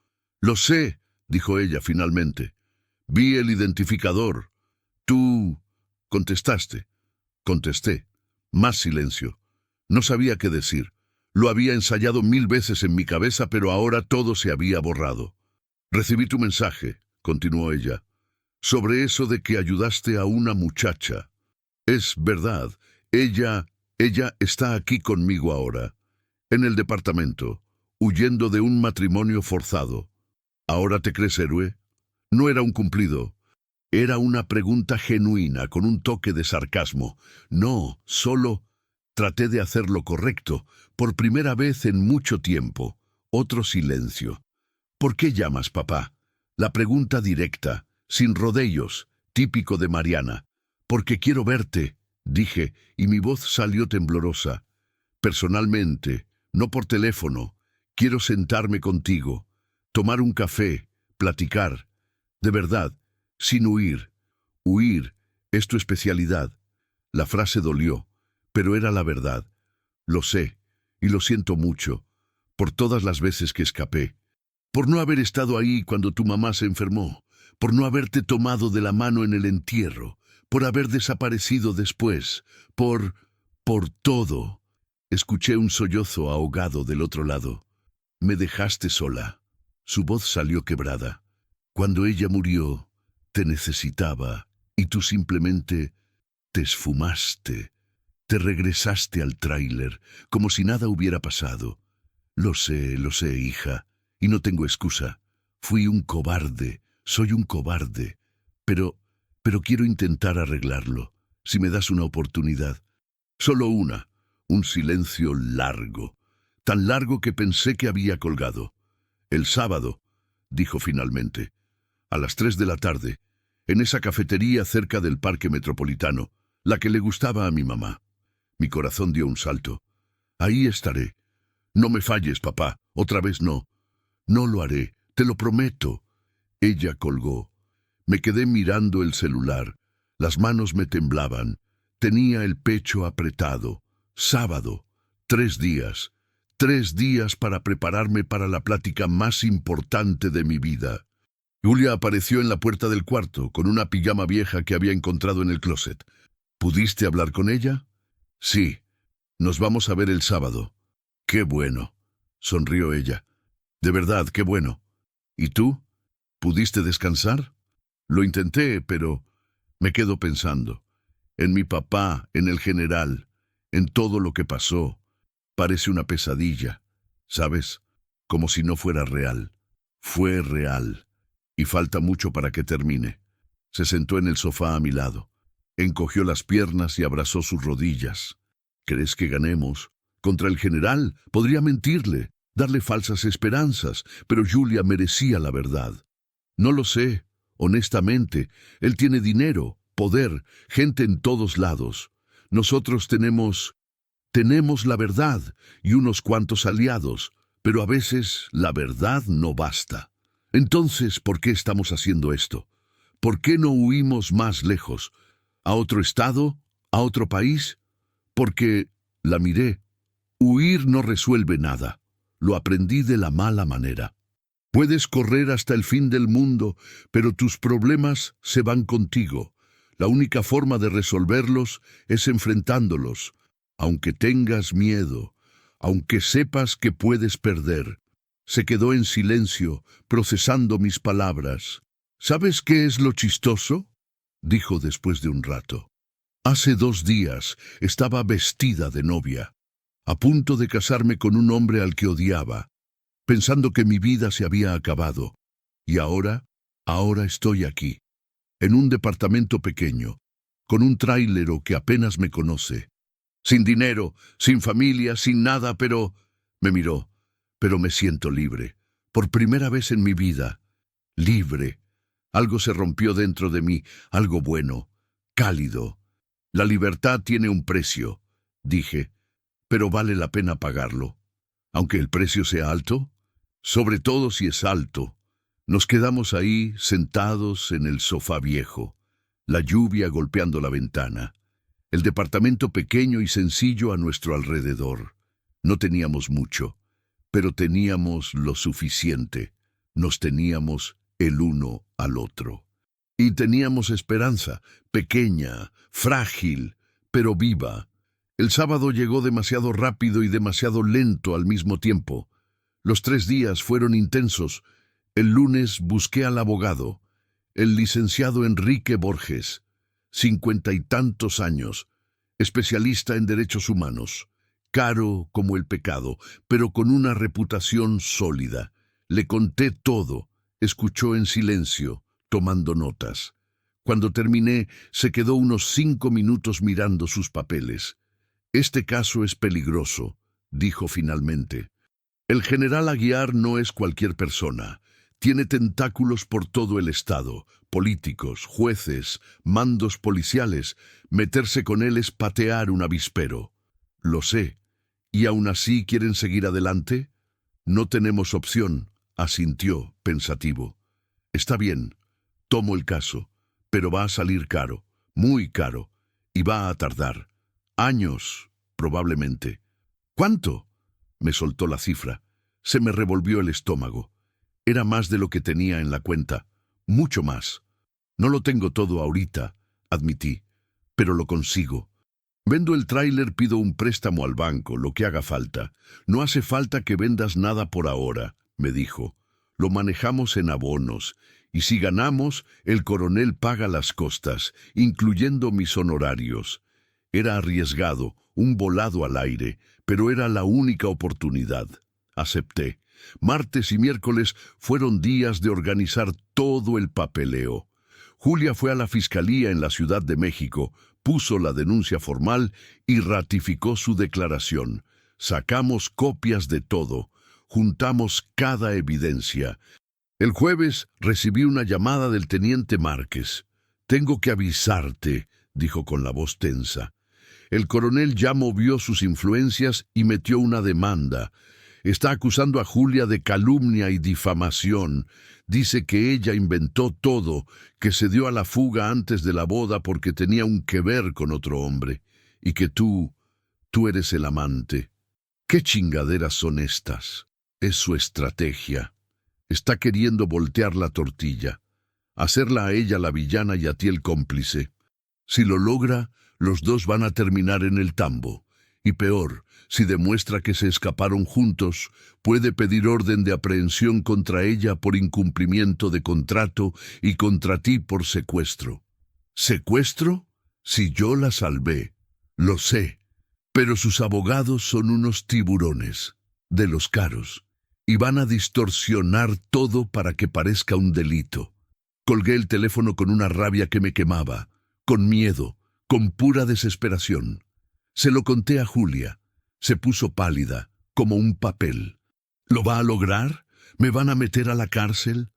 Lo sé, dijo ella finalmente. Vi el identificador. Tú... contestaste. Contesté. Más silencio. No sabía qué decir. Lo había ensayado 1000 veces en mi cabeza, pero ahora todo se había borrado. Recibí tu mensaje, continuó ella, sobre eso de que ayudaste a una muchacha. Es verdad, ella está aquí conmigo ahora, en el departamento, huyendo de un matrimonio forzado. ¿Ahora te crees héroe? No era un cumplido. Era una pregunta genuina, con un toque de sarcasmo. No, solo traté de hacer lo correcto, por primera vez en mucho tiempo. Otro silencio. ¿Por qué llamas, papá? La pregunta directa, sin rodeos, típico de Mariana. Porque quiero verte, dije, y mi voz salió temblorosa. Personalmente, no por teléfono. Quiero sentarme contigo, tomar un café, platicar. De verdad, sin huir. Huir es tu especialidad. La frase dolió, pero era la verdad. Lo sé, y lo siento mucho, por todas las veces que escapé. Por no haber estado ahí cuando tu mamá se enfermó, por no haberte tomado de la mano en el entierro, por haber desaparecido después, por todo. Escuché un sollozo ahogado del otro lado. Me dejaste sola. Su voz salió quebrada. Cuando ella murió, te necesitaba, y tú simplemente te esfumaste. Te regresaste al tráiler, como si nada hubiera pasado. Lo sé, hija, y no tengo excusa. Fui un cobarde, soy un cobarde. Pero quiero intentar arreglarlo, si me das una oportunidad. Solo una. Un silencio largo, tan largo que pensé que había colgado. El sábado, dijo finalmente, a las 3 de la tarde, en esa cafetería cerca del Parque Metropolitano, la que le gustaba a mi mamá. Mi corazón dio un salto. Ahí estaré. No me falles, papá, otra vez no. No lo haré, te lo prometo. Ella colgó. Me quedé mirando el celular. Las manos me temblaban. Tenía el pecho apretado. Sábado. 3 días. 3 días para prepararme para la plática más importante de mi vida. Julia apareció en la puerta del cuarto con una pijama vieja que había encontrado en el closet. ¿Pudiste hablar con ella? Sí. Nos vamos a ver el sábado. Qué bueno. Sonrió ella. De verdad, qué bueno. ¿Y tú? ¿Pudiste descansar? Lo intenté, pero me quedo pensando. En mi papá, en el general, en todo lo que pasó. Parece una pesadilla, ¿sabes? Como si no fuera real. Fue real. Y falta mucho para que termine. Se sentó en el sofá a mi lado. Encogió las piernas y abrazó sus rodillas. ¿Crees que ganemos? Contra el general podría mentirle, darle falsas esperanzas, pero Julia merecía la verdad. No lo sé, honestamente. Él tiene dinero, poder, gente en todos lados. Nosotros tenemos la verdad y unos cuantos aliados, pero a veces la verdad no basta. Entonces, ¿por qué estamos haciendo esto? ¿Por qué no huimos más lejos? ¿A otro estado? ¿A otro país? Porque, la miré, huir no resuelve nada. Lo aprendí de la mala manera. Puedes correr hasta el fin del mundo, pero tus problemas se van contigo. La única forma de resolverlos es enfrentándolos, aunque tengas miedo, aunque sepas que puedes perder. Se quedó en silencio, procesando mis palabras. ¿Sabes qué es lo chistoso? Dijo después de un rato. Hace 2 días estaba vestida de novia, a punto de casarme con un hombre al que odiaba, pensando que mi vida se había acabado. Y ahora estoy aquí, en un departamento pequeño, con un tráilero que apenas me conoce. Sin dinero, sin familia, sin nada, pero... Me miró. Pero me siento libre. Por primera vez en mi vida. Libre. Algo se rompió dentro de mí, algo bueno, cálido. La libertad tiene un precio, dije, pero vale la pena pagarlo. Aunque el precio sea alto, sobre todo si es alto. Nos quedamos ahí, sentados en el sofá viejo, la lluvia golpeando la ventana, el departamento pequeño y sencillo a nuestro alrededor. No teníamos mucho, pero teníamos lo suficiente. Nos teníamos el uno al otro. Y teníamos esperanza, pequeña, frágil, pero viva. El sábado llegó demasiado rápido y demasiado lento al mismo tiempo. Los 3 días fueron intensos. El lunes busqué al abogado, el licenciado Enrique Borges, 50 y tantos años, especialista en derechos humanos, caro como el pecado, pero con una reputación sólida. Le conté todo, escuchó en silencio, tomando notas. Cuando terminé, se quedó unos 5 minutos mirando sus papeles. Este caso es peligroso, dijo finalmente. El general Aguiar no es cualquier persona. Tiene tentáculos por todo el estado, políticos, jueces, mandos policiales. Meterse con él es patear un avispero. Lo sé. ¿Y aún así quieren seguir adelante? No tenemos opción, asintió, pensativo. Está bien, tomo el caso, pero va a salir caro, muy caro, y va a tardar. Años, probablemente. ¿Cuánto? Me soltó la cifra. Se me revolvió el estómago. Era más de lo que tenía en la cuenta, mucho más. No lo tengo todo ahorita, admití, pero lo consigo. Vendo el tráiler, pido un préstamo al banco, lo que haga falta. No hace falta que vendas nada por ahora, me dijo. Lo manejamos en abonos, y si ganamos, el coronel paga las costas, incluyendo mis honorarios. Era arriesgado, un volado al aire, pero era la única oportunidad. Acepté. Martes y miércoles fueron días de organizar todo el papeleo. Julia fue a la Fiscalía en la Ciudad de México, puso la denuncia formal y ratificó su declaración. Sacamos copias de todo, juntamos cada evidencia. El jueves recibí una llamada del teniente Márquez. «Tengo que avisarte», dijo con la voz tensa. El coronel ya movió sus influencias y metió una demanda. Está acusando a Julia de calumnia y difamación. Dice que ella inventó todo, que se dio a la fuga antes de la boda porque tenía un que ver con otro hombre, y que tú eres el amante. ¿Qué chingaderas son estas? Es su estrategia. Está queriendo voltear la tortilla, hacerla a ella la villana y a ti el cómplice. Si lo logra, los dos van a terminar en el tambo. Y peor, si demuestra que se escaparon juntos, puede pedir orden de aprehensión contra ella por incumplimiento de contrato y contra ti por secuestro. ¿Secuestro? Si yo la salvé. Lo sé. Pero sus abogados son unos tiburones, de los caros, y van a distorsionar todo para que parezca un delito. Colgué el teléfono con una rabia que me quemaba, con miedo, con pura desesperación. Se lo conté a Julia. Se puso pálida, como un papel. ¿Lo va a lograr? ¿Me van a meter a la cárcel?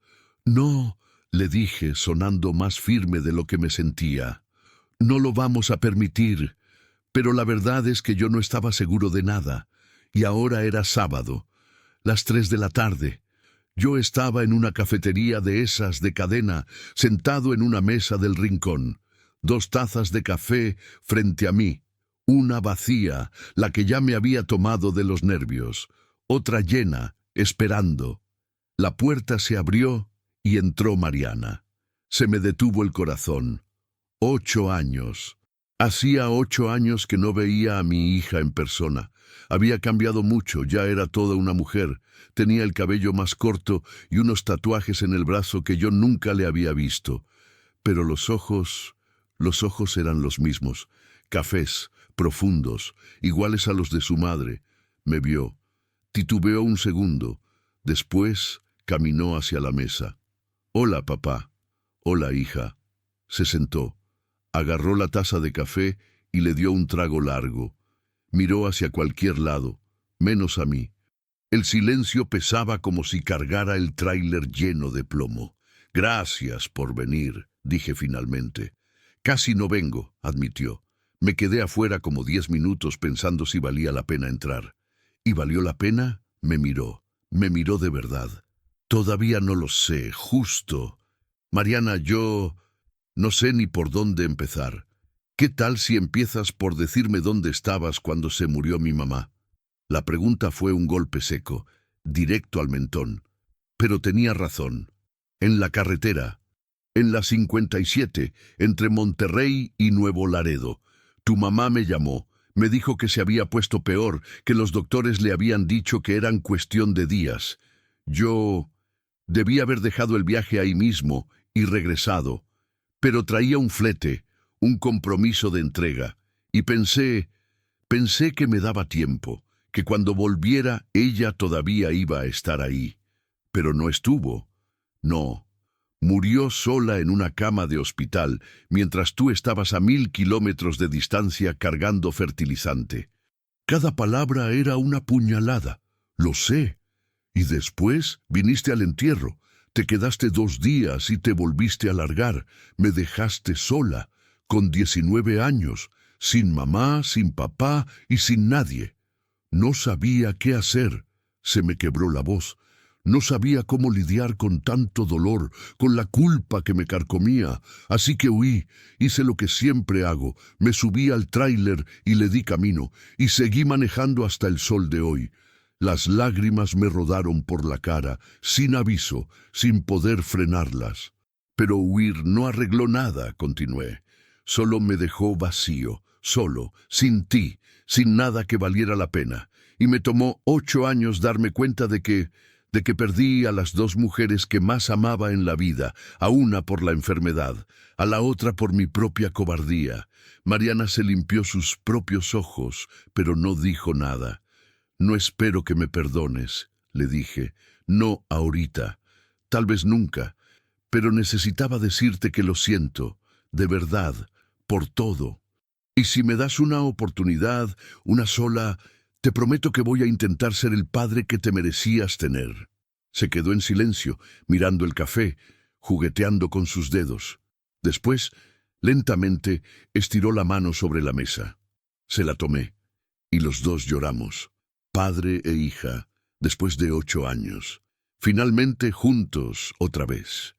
No, le dije, sonando más firme de lo que me sentía. No lo vamos a permitir. Pero la verdad es que yo no estaba seguro de nada. Y ahora era sábado, las 3 de la tarde. Yo estaba en una cafetería de esas de cadena, sentado en una mesa del rincón. 2 tazas de café frente a mí. Una vacía, la que ya me había tomado de los nervios. Otra llena, esperando. La puerta se abrió y entró Mariana. Se me detuvo el corazón. 8 años. Hacía 8 años que no veía a mi hija en persona. Había cambiado mucho, ya era toda una mujer. Tenía el cabello más corto y unos tatuajes en el brazo que yo nunca le había visto. Pero los ojos eran los mismos, cafés, profundos, iguales a los de su madre. Me vio. Titubeó un segundo. Después caminó hacia la mesa. «Hola, papá». «Hola, hija». Se sentó. Agarró la taza de café y le dio un trago largo. Miró hacia cualquier lado, menos a mí. El silencio pesaba como si cargara el tráiler lleno de plomo. «Gracias por venir», dije finalmente. «Casi no vengo», admitió. Me quedé afuera como 10 minutos pensando si valía la pena entrar. ¿Y valió la pena? Me miró de verdad. «Todavía no lo sé, justo. Mariana, yo no sé ni por dónde empezar. ¿Qué tal si empiezas por decirme dónde estabas cuando se murió mi mamá?» La pregunta fue un golpe seco, directo al mentón. Pero tenía razón. En la carretera, en la 57, entre Monterrey y Nuevo Laredo. Tu mamá me llamó, me dijo que se había puesto peor, que los doctores le habían dicho que eran cuestión de días. Yo debí haber dejado el viaje ahí mismo y regresado, pero traía un flete, un compromiso de entrega, y pensé que me daba tiempo, que cuando volviera ella todavía iba a estar ahí. Pero no estuvo. No. Murió sola en una cama de hospital, mientras tú estabas a 1000 kilómetros de distancia cargando fertilizante. Cada palabra era una puñalada. Lo sé. Y después viniste al entierro. Te quedaste 2 días y te volviste a largar. Me dejaste sola, con 19 años, sin mamá, sin papá y sin nadie. No sabía qué hacer. Se me quebró la voz. No sabía cómo lidiar con tanto dolor, con la culpa que me carcomía. Así que huí, hice lo que siempre hago. Me subí al tráiler y le di camino, y seguí manejando hasta el sol de hoy. Las lágrimas me rodaron por la cara, sin aviso, sin poder frenarlas. Pero huir no arregló nada, continué. Solo me dejó vacío, solo, sin ti, sin nada que valiera la pena. Y me tomó 8 años darme cuenta de que perdí a las 2 mujeres que más amaba en la vida, a una por la enfermedad, a la otra por mi propia cobardía. Mariana se limpió sus propios ojos, pero no dijo nada. No espero que me perdones, le dije. No ahorita, tal vez nunca, pero necesitaba decirte que lo siento, de verdad, por todo. Y si me das una oportunidad, una sola, te prometo que voy a intentar ser el padre que te merecías tener. Se quedó en silencio, mirando el café, jugueteando con sus dedos. Después, lentamente, estiró la mano sobre la mesa. Se la tomé, y los dos lloramos, padre e hija, después de 8 años. Finalmente juntos otra vez.